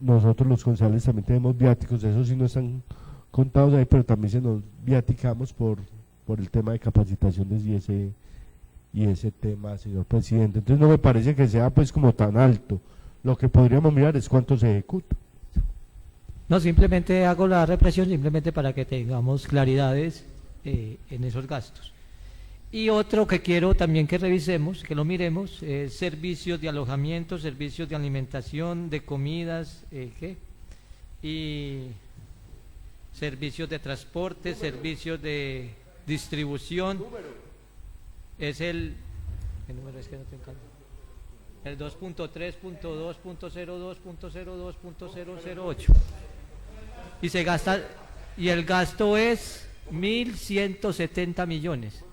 nosotros los concejales también tenemos viáticos, esos sí no están contados ahí, pero también se nos viaticamos por el tema de capacitaciones y ese tema, señor presidente. Entonces no me parece que sea pues como tan alto. Lo que podríamos mirar es cuánto se ejecuta. No, simplemente hago la represión simplemente para que tengamos claridades en esos gastos. Y otro que quiero también que revisemos, que lo miremos, es servicios de alojamiento, servicios de alimentación, de comidas, y servicios de transporte, servicios de distribución. Es el número es que no tengo el 2.3.2.02.02.008 y se gasta, y el gasto es 1.170 millones.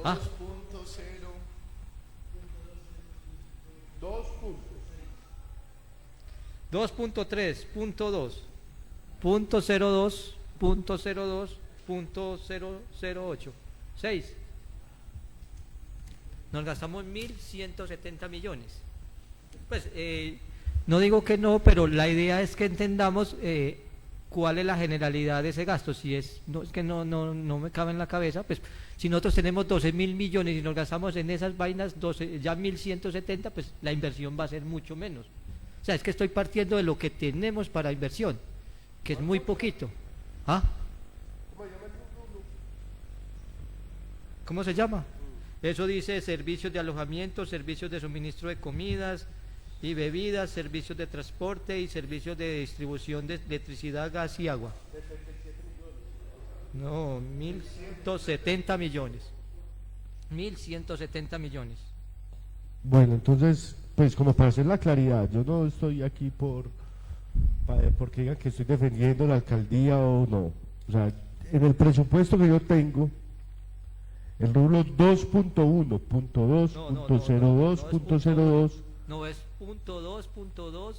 2.3.2.02.002.008 6. Nos gastamos 1.170 millones. Pues no digo que no, pero la idea es que entendamos cuál es la generalidad de ese gasto. Si es que no me cabe en la cabeza, pues si nosotros tenemos 12.000 millones y nos gastamos en esas vainas ya 1.170, pues la inversión va a ser mucho menos. O sea, es que estoy partiendo de lo que tenemos para inversión, que es muy poquito. ¿Ah? ¿Cómo se llama? Eso dice servicios de alojamiento, servicios de suministro de comidas y bebidas, servicios de transporte y servicios de distribución de electricidad, gas y agua. No, 1.170 millones. 1.170 millones. Bueno, entonces, pues como para hacer la claridad, yo no estoy aquí porque digan que estoy defendiendo la alcaldía o no. O sea, en el presupuesto que yo tengo, el rubro 2.1.2.02.02. No, es .2.2.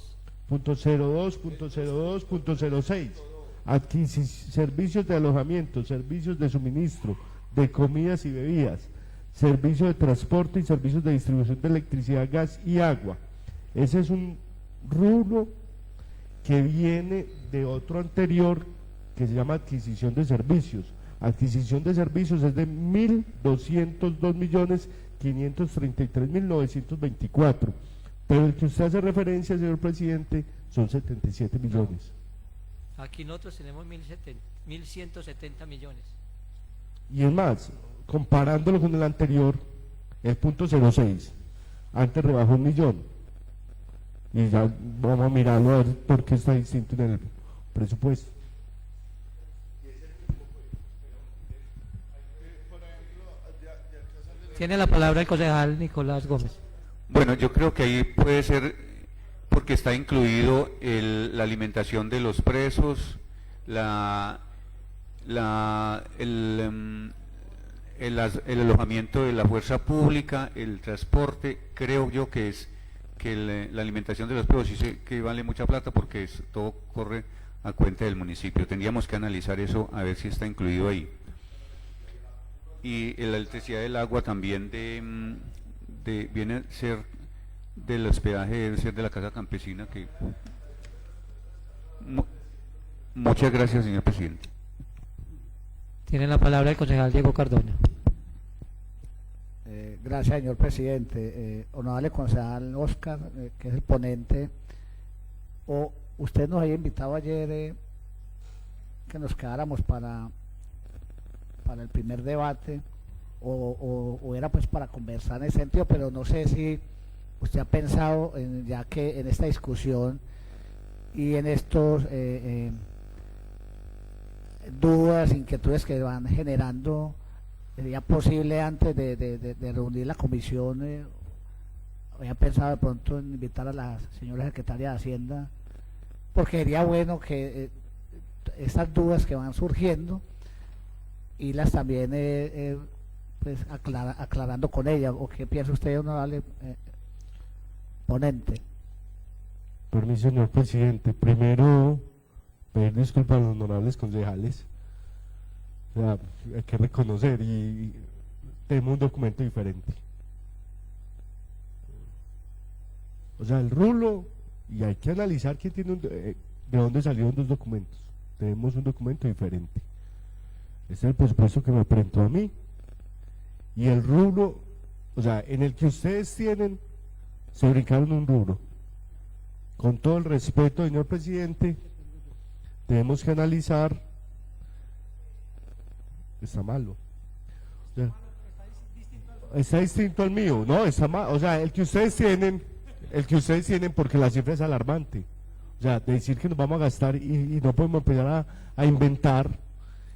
.02.02.06. Servicios de alojamiento, servicios de suministro, de comidas y bebidas, servicios de transporte y servicios de distribución de electricidad, gas y agua. Ese es un rubro que viene de otro anterior que se llama adquisición de servicios. Adquisición de servicios es de 1.202.533.924, pero el que usted hace referencia, señor presidente, son 77 millones. Aquí nosotros tenemos 1.170 millones. Y es más, comparándolo con el anterior, es .06, antes rebajó 1 millón. Y ya vamos a mirarlo a ver por qué está distinto en el presupuesto. Tiene la palabra el concejal Nicolás Gómez. Bueno, yo creo que ahí puede ser porque está incluido la alimentación de los presos, el alojamiento de la fuerza pública, el transporte. Creo yo que la alimentación de los presos sí sé que vale mucha plata porque todo corre a cuenta del municipio. Tendríamos que analizar eso a ver si está incluido ahí. Y la electricidad del agua también viene a ser del hospedaje, debe ser de la casa campesina. Muchas gracias, señor presidente. Tiene la palabra el concejal Diego Cardona. Gracias, señor presidente. Honorable concejal Oscar, que es el ponente, usted nos había invitado ayer que nos quedáramos para el primer debate, o era pues para conversar en ese sentido, pero no sé si usted ha pensado, ya que en esta discusión y en estos dudas, inquietudes que van generando, sería posible antes de reunir la comisión, había pensado de pronto en invitar a la señora secretaria de Hacienda porque sería bueno que estas dudas que van surgiendo y las también pues aclarando con ella. ¿O qué piensa usted, honorable ponente? Permiso, señor presidente. Primero, pedir disculpas a los honorables concejales. O sea, hay que reconocer y tenemos un documento diferente. O sea, el rulo, y hay que analizar quién tiene de dónde salieron dos documentos. Tenemos un documento diferente. Este es el presupuesto que me presentó a mí. Y el rulo, o sea, en el que ustedes tienen, se brincaron un rubro. Con todo el respeto, señor presidente, tenemos que analizar. Está malo. O sea, está distinto al mío. No, está mal. O sea, el que ustedes tienen, porque la cifra es alarmante. O sea, de decir que nos vamos a gastar y no podemos empezar a inventar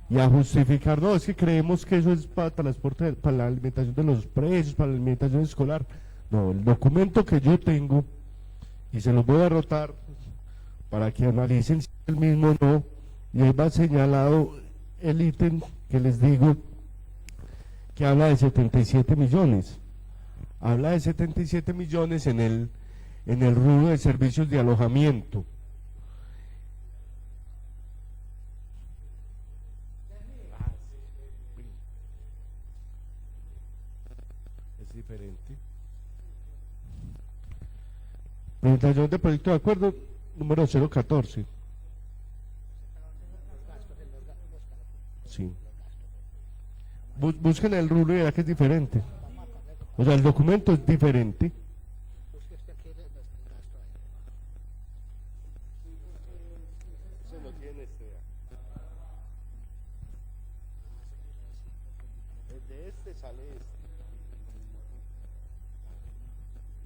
y a justificar. No, es que creemos que eso es para transporte, para la alimentación de los presos, para la alimentación escolar. No, el documento que yo tengo, y se los voy a rotar para que analicen si es el mismo o no, y ahí va señalado el ítem que les digo, que habla de 77 millones. Habla de 77 millones en el rubro de servicios de alojamiento. Es diferente. Presentación de proyecto de acuerdo número 014. Sí. Busquen el rubro y verá que es diferente. O sea, el documento es diferente.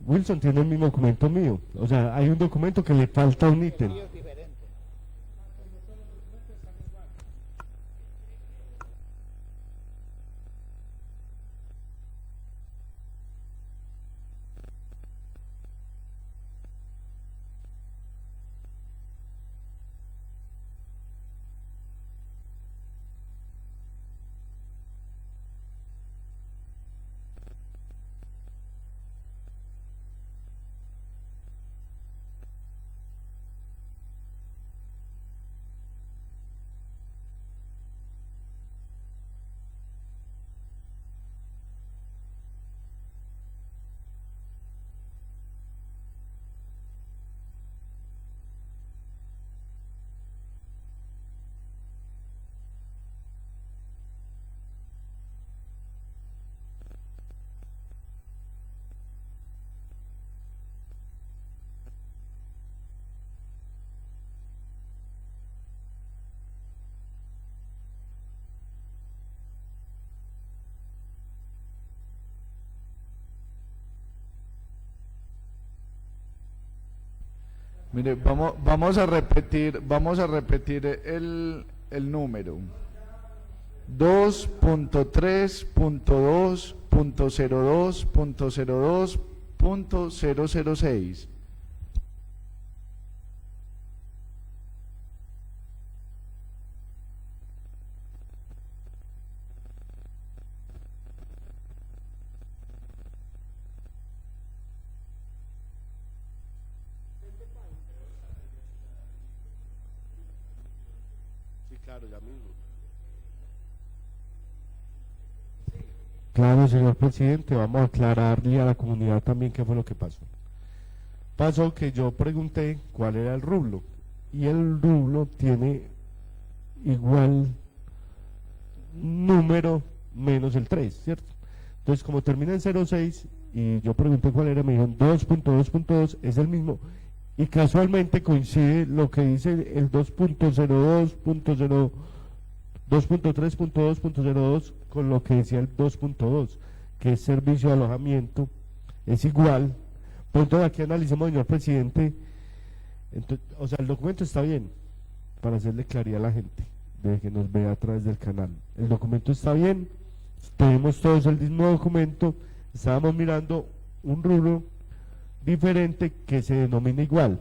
Wilson tiene el mismo documento mío. O sea, hay un documento que le falta un ítem. Mire, vamos a repetir el número. 2.3.2.02.02.006. Claro, señor presidente, vamos a aclararle a la comunidad también qué fue lo que pasó. Pasó que yo pregunté cuál era el rublo, y el rublo tiene igual número menos el 3, ¿cierto? Entonces, como termina en 06, y yo pregunté cuál era, me dijeron 2.2.2, es el mismo, y casualmente coincide lo que dice el 2.3.2.02 con lo que decía el 2.2, que es servicio de alojamiento, es igual. Por entonces aquí analicemos, señor presidente, entonces, o sea, el documento está bien, para hacerle claridad a la gente, de que nos vea a través del canal. El documento está bien, tenemos todos el mismo documento, estábamos mirando un rubro diferente que se denomina igual.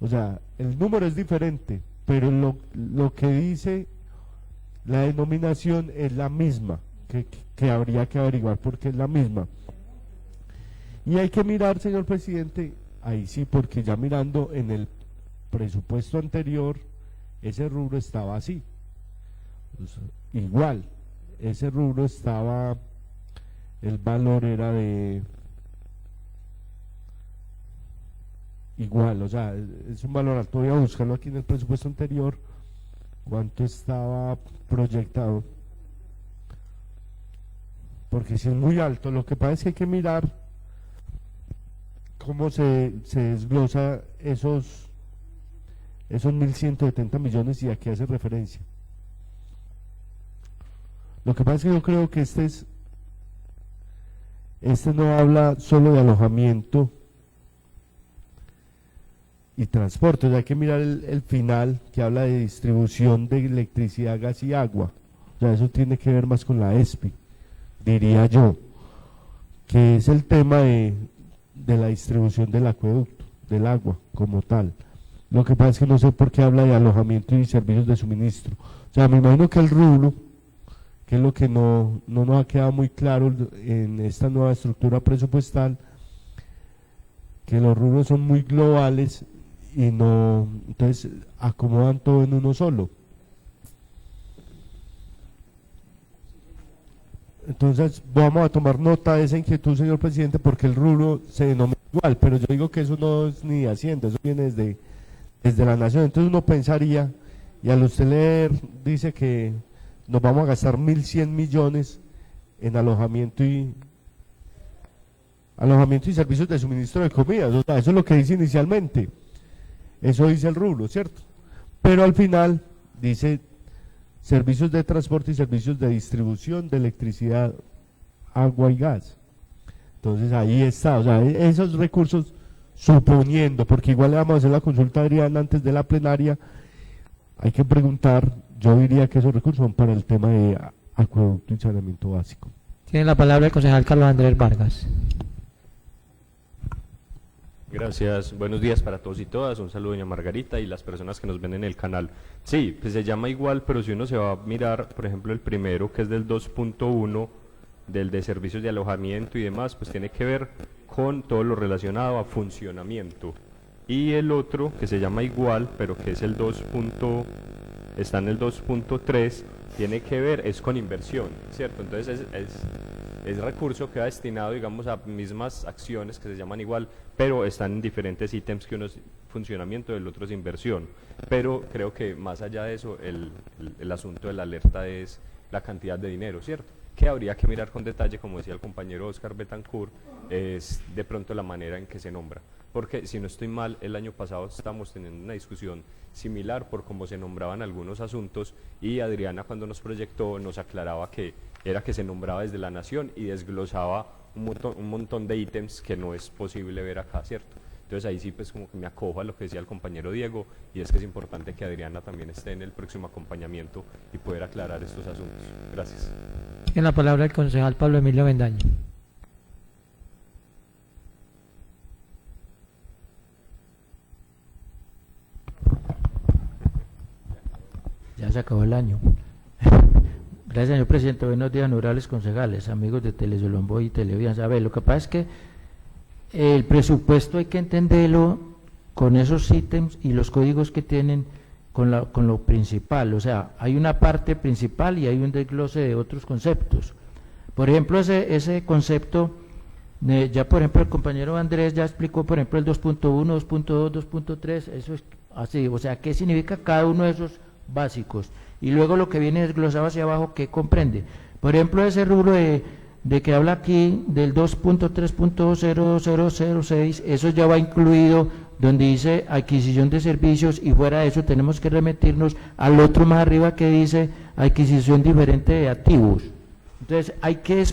O sea, el número es diferente, pero lo que dice la denominación es la misma, que habría que averiguar porque es la misma. Y hay que mirar, señor presidente, ahí sí, porque ya mirando en el presupuesto anterior, ese rubro estaba así. Igual, ese rubro estaba, el valor era de igual, o sea, es un valor alto. Voy a buscarlo aquí en el presupuesto anterior, cuánto estaba proyectado, porque si es muy alto. Lo que pasa es que hay que mirar cómo se desglosa esos 1.170 millones y a qué hace referencia. Lo que pasa es que yo creo que este no habla solo de alojamiento y transporte, o sea, hay que mirar el final, que habla de distribución de electricidad, gas y agua. O sea, eso tiene que ver más con la ESPI, diría yo, que es el tema de la distribución del acueducto, del agua como tal. Lo que pasa es que no sé por qué habla de alojamiento y servicios de suministro. O sea, me imagino que el rubro, que es lo que no nos ha quedado muy claro en esta nueva estructura presupuestal, que los rubros son muy globales y no, entonces acomodan todo en uno solo. Entonces vamos a tomar nota de esa inquietud, señor presidente, porque el rubro se denomina igual, pero yo digo que eso no es ni de Hacienda, eso viene desde la nación. Entonces uno pensaría, y al usted leer dice que nos vamos a gastar 1.100 millones en alojamiento y servicios de suministro de comidas. O sea, eso es lo que dice inicialmente, eso dice el rubro, ¿cierto? Pero al final dice servicios de transporte y servicios de distribución de electricidad, agua y gas. Entonces ahí está, o sea, esos recursos, suponiendo, porque igual le vamos a hacer la consulta a Adriana antes de la plenaria, hay que preguntar. Yo diría que esos recursos son para el tema de acueducto y saneamiento básico. Tiene la palabra el concejal Carlos Andrés Vargas. Gracias, buenos días para todos y todas, un saludo doña Margarita y las personas que nos ven en el canal. Sí, pues se llama igual, pero si uno se va a mirar, por ejemplo, el primero, que es del 2.1, del de servicios de alojamiento y demás, pues tiene que ver con todo lo relacionado a funcionamiento. Y el otro, que se llama igual, pero que es el está en el 2.3, tiene que ver, es con inversión, ¿cierto? Entonces es recurso que va destinado, digamos, a mismas acciones que se llaman igual, pero están en diferentes ítems, que uno es funcionamiento, el otro es inversión. Pero creo que más allá de eso, el asunto de la alerta es la cantidad de dinero, ¿cierto? Que habría que mirar con detalle, como decía el compañero Oscar Betancourt, es de pronto la manera en que se nombra. Porque si no estoy mal, el año pasado estamos teniendo una discusión similar por cómo se nombraban algunos asuntos, y Adriana, cuando nos proyectó, nos aclaraba que era que se nombraba desde la nación y desglosaba un montón de ítems que no es posible ver acá, ¿cierto? Entonces ahí sí, pues como que me acojo a lo que decía el compañero Diego, y es que es importante que Adriana también esté en el próximo acompañamiento y poder aclarar estos asuntos. Gracias. Tiene la palabra el concejal Pablo Emilio Bendaño. Ya se acabó el año. Gracias, señor presidente. Buenos días, honorables concejales, amigos de Telesolombo y Televianza. A ver, lo que pasa es que el presupuesto hay que entenderlo con esos ítems y los códigos que tienen con lo principal. O sea, hay una parte principal y hay un desglose de otros conceptos. Por ejemplo, ese concepto, ya por ejemplo el compañero Andrés ya explicó, por ejemplo, el 2.1, 2.2, 2.3, eso es así. O sea, ¿qué significa cada uno de esos básicos? Y luego lo que viene desglosado hacia abajo, ¿qué comprende? Por ejemplo, ese rubro de que habla aquí del 2.3.0006, eso ya va incluido donde dice adquisición de servicios, y fuera de eso tenemos que remitirnos al otro más arriba que dice adquisición diferente de activos. Entonces hay que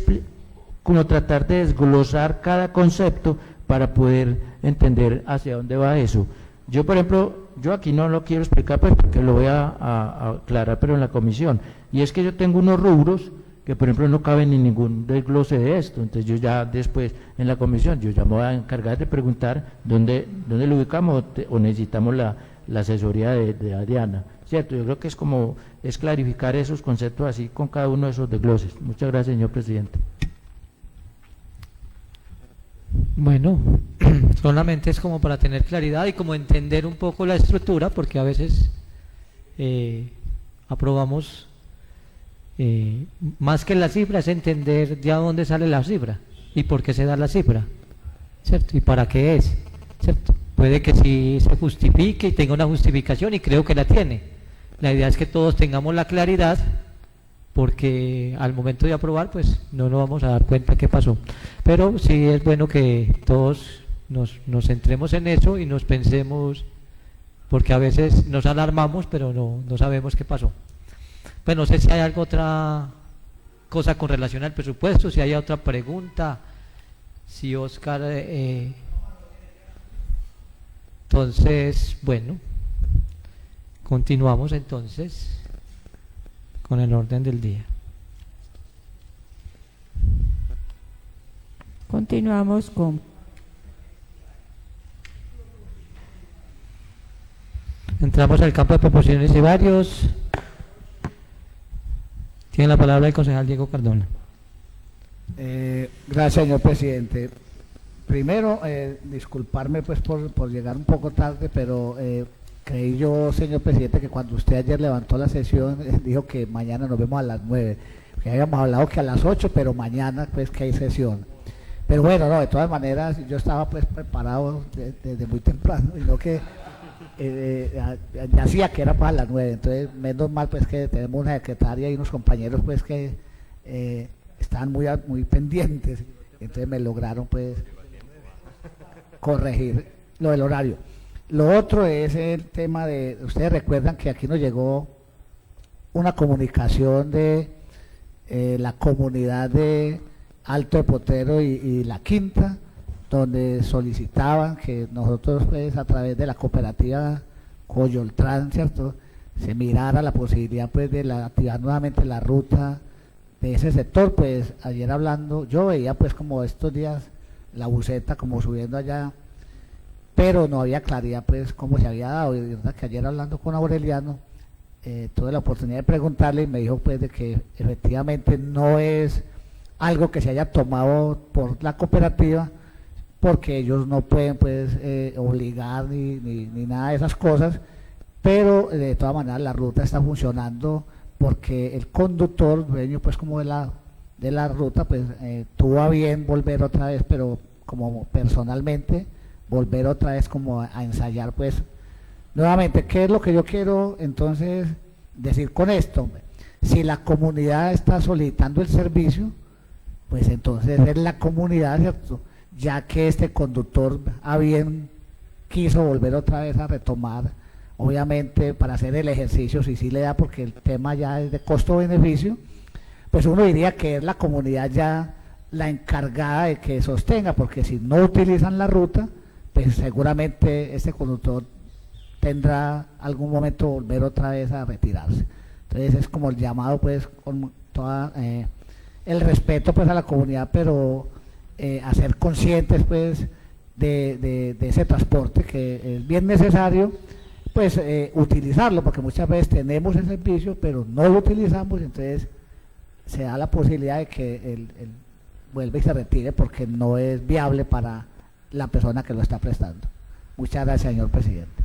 como tratar de desglosar cada concepto para poder entender hacia dónde va eso. Yo, por ejemplo, yo aquí no lo quiero explicar, pues, porque lo voy a aclarar, pero en la comisión. Y es que yo tengo unos rubros que por ejemplo no cabe ni ningún desglose de esto. Entonces yo ya después en la comisión, yo ya me voy a encargar de preguntar dónde lo ubicamos o necesitamos la asesoría de Adriana, ¿cierto? Yo creo que es clarificar esos conceptos así con cada uno de esos desgloses. Muchas gracias, señor presidente. Bueno, solamente es como para tener claridad y como entender un poco la estructura, porque a veces aprobamos más que la cifra, es entender de dónde sale la cifra y por qué se da la cifra, ¿cierto? Y para qué es, ¿cierto? Puede que sí se justifique y tenga una justificación, y creo que la tiene. La idea es que todos tengamos la claridad, porque al momento de aprobar pues no nos vamos a dar cuenta qué pasó, pero sí es bueno que todos nos centremos en eso y nos pensemos, porque a veces nos alarmamos pero no sabemos qué pasó. Pues no sé si hay alguna otra cosa con relación al presupuesto, si hay otra pregunta, si Oscar entonces, bueno, continuamos entonces con el orden del día. Continuamos con Entramos al campo de proposiciones y varios. Tiene la palabra el concejal Diego Cardona. Gracias, señor presidente. Primero, disculparme pues por llegar un poco tarde, pero creí yo, señor presidente, que cuando usted ayer levantó la sesión, dijo que mañana nos vemos a las 9, que habíamos hablado que a las 8, pero mañana pues que hay sesión. Pero bueno, no, de todas maneras, yo estaba pues preparado desde muy temprano, y no que ya hacía que era para las 9, entonces menos mal pues que tenemos una secretaria y unos compañeros pues que estaban muy pendientes, entonces me lograron pues corregir lo del horario. Lo otro es el tema de, ustedes recuerdan que aquí nos llegó una comunicación de la comunidad de Alto de Potrero y La Quinta, donde solicitaban que nosotros pues a través de la cooperativa Coyoltrán, ¿cierto?, se mirara la posibilidad pues de activar nuevamente la ruta de ese sector. Pues ayer hablando, yo veía pues como estos días la buseta como subiendo allá, pero no había claridad pues cómo se había dado. Y verdad que ayer hablando con Aureliano tuve la oportunidad de preguntarle y me dijo pues de que efectivamente no es algo que se haya tomado por la cooperativa, porque ellos no pueden pues obligar ni nada de esas cosas, pero de todas maneras la ruta está funcionando porque el conductor, dueño pues como de la ruta, pues tuvo a bien volver otra vez, pero como personalmente volver otra vez como a ensayar pues nuevamente. ¿Qué es lo que yo quiero entonces decir con esto? Si la comunidad está solicitando el servicio, pues entonces es la comunidad, ¿cierto?, ya que este conductor a bien quiso volver otra vez a retomar, obviamente para hacer el ejercicio, si sí le da, porque el tema ya es de costo-beneficio, pues uno diría que es la comunidad ya la encargada de que sostenga, porque si no utilizan la ruta, pues seguramente este conductor tendrá algún momento volver otra vez a retirarse. Entonces es como el llamado pues con toda el respeto pues a la comunidad, pero a ser conscientes pues de ese transporte, que es bien necesario pues utilizarlo, porque muchas veces tenemos el servicio pero no lo utilizamos, entonces se da la posibilidad de que él vuelva y se retire porque no es viable para la persona que lo está prestando. Muchas gracias, señor presidente.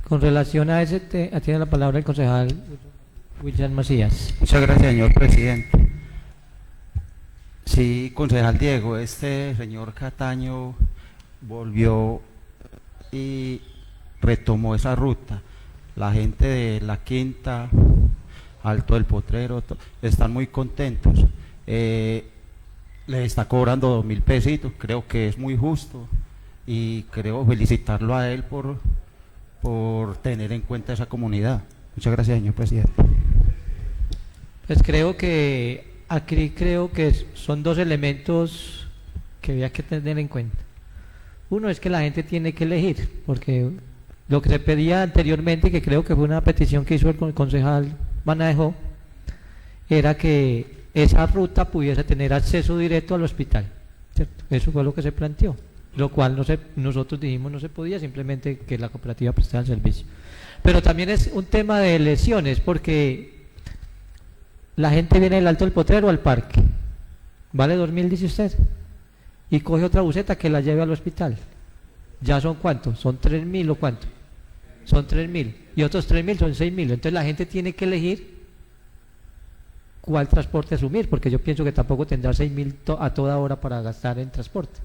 Con relación a ese tiene la palabra el concejal William Macías. Muchas gracias, señor presidente. Sí, concejal Diego, este señor Cataño volvió y retomó esa ruta. La gente de La Quinta, Alto del Potrero, están muy contentos. Le está cobrando 2.000 pesitos, creo que es muy justo y creo felicitarlo a él por tener en cuenta esa comunidad. Muchas gracias, señor presidente. Pues creo que aquí son dos elementos que había que tener en cuenta. Uno es que la gente tiene que elegir, porque lo que se pedía anteriormente, que creo que fue una petición que hizo el concejal Manadejo, era que esa ruta pudiese tener acceso directo al hospital, ¿cierto? Eso fue lo que se planteó, lo cual nosotros dijimos no se podía, simplemente que la cooperativa prestara el servicio. Pero también es un tema de lesiones, porque la gente viene del Alto del Potrero al parque, vale 2.000, dice usted, y coge otra buseta que la lleve al hospital. ¿Ya son cuántos? ¿Son 3.000 o cuánto? Son 3.000, y otros 3.000 son 6.000. Entonces la gente tiene que elegir cuál transporte asumir, porque yo pienso que tampoco tendrá 6.000 a toda hora para gastar en transporte.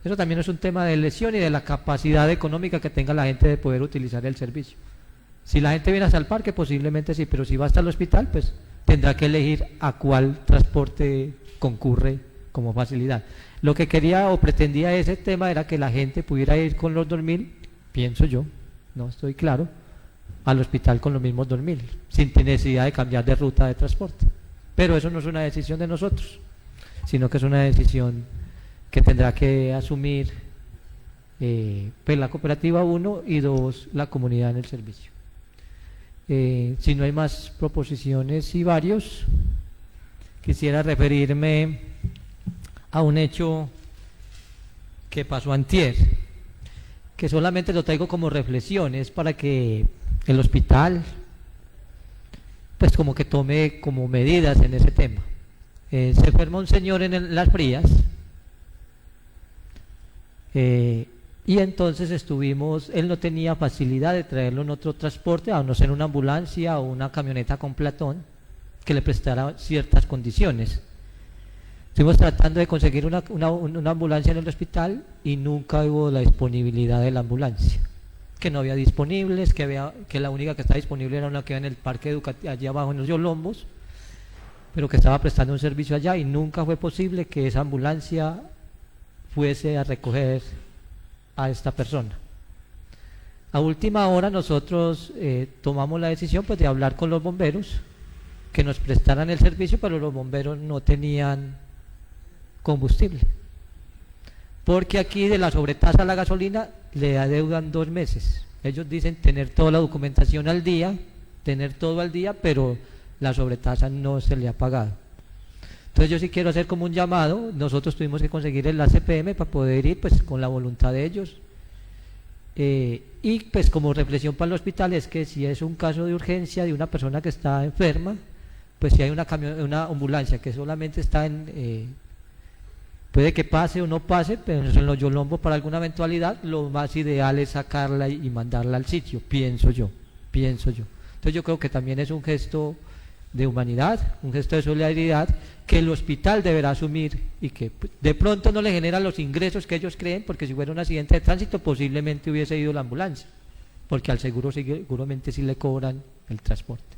Eso también es un tema de lesión y de la capacidad económica que tenga la gente de poder utilizar el servicio. Si la gente viene hasta el parque, posiblemente sí, pero si va hasta el hospital, pues tendrá que elegir a cuál transporte concurre como facilidad. Lo que quería o pretendía ese tema era que la gente pudiera ir con los 2.000, pienso yo, no estoy claro, al hospital con los mismos 2.000, sin necesidad de cambiar de ruta de transporte. Pero eso no es una decisión de nosotros, sino que es una decisión que tendrá que asumir pues la cooperativa 1 y 2 la comunidad en el servicio. Si no hay más proposiciones y varios, quisiera referirme a un hecho que pasó antier, que solamente lo traigo como reflexiones para que el hospital pues como que tome como medidas en ese tema. Se enferma un señor en Las Frías, y entonces él no tenía facilidad de traerlo en otro transporte, a no ser una ambulancia o una camioneta con platón que le prestara ciertas condiciones. Estuvimos tratando de conseguir una ambulancia en el hospital y nunca hubo la disponibilidad de la ambulancia, que no había disponibles, que la única que estaba disponible era una que iba en el parque educativo allá abajo en los Yolombos, pero que estaba prestando un servicio allá, y nunca fue posible que esa ambulancia fuese a recoger a esta persona. A última hora nosotros tomamos la decisión pues de hablar con los bomberos que nos prestaran el servicio, pero los bomberos no tenían combustible, porque aquí de la sobretasa a la gasolina le adeudan 2 meses. Ellos dicen tener toda la documentación al día, tener todo al día, pero la sobretasa no se le ha pagado. Entonces yo sí quiero hacer como un llamado. Nosotros tuvimos que conseguir el ACPM para poder ir pues con la voluntad de ellos, y pues como reflexión para el hospital es que si es un caso de urgencia de una persona que está enferma, pues si hay una ambulancia que solamente está puede que pase o no pase, pero en los Yolombos para alguna eventualidad, lo más ideal es sacarla y mandarla al sitio, pienso yo. Entonces yo creo que también es un gesto de humanidad, un gesto de solidaridad que el hospital deberá asumir, y que de pronto no le genera los ingresos que ellos creen, porque si fuera un accidente de tránsito posiblemente hubiese ido la ambulancia, porque al seguro seguramente sí le cobran el transporte.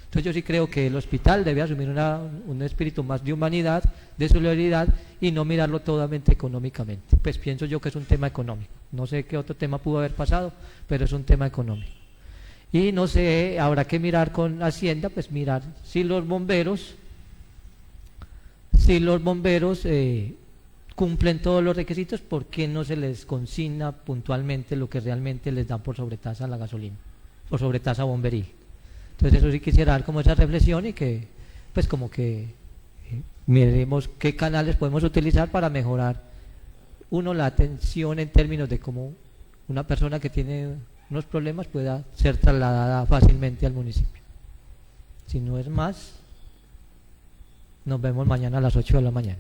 Entonces yo sí creo que el hospital debe asumir un espíritu más de humanidad, de solidaridad, y no mirarlo totalmente económicamente. Pues pienso yo que es un tema económico, no sé qué otro tema pudo haber pasado, pero es un tema económico. Y no sé, habrá que mirar con Hacienda, pues mirar si los bomberos cumplen todos los requisitos, ¿por qué no se les consigna puntualmente lo que realmente les dan por sobretasa a la gasolina, por sobretasa bomberil? Entonces eso sí quisiera dar como esa reflexión, y que pues como que miremos qué canales podemos utilizar para mejorar la atención en términos de cómo una persona que tiene unos problemas pueda ser trasladada fácilmente al municipio. Si no es más, nos vemos mañana a las 8 de la mañana.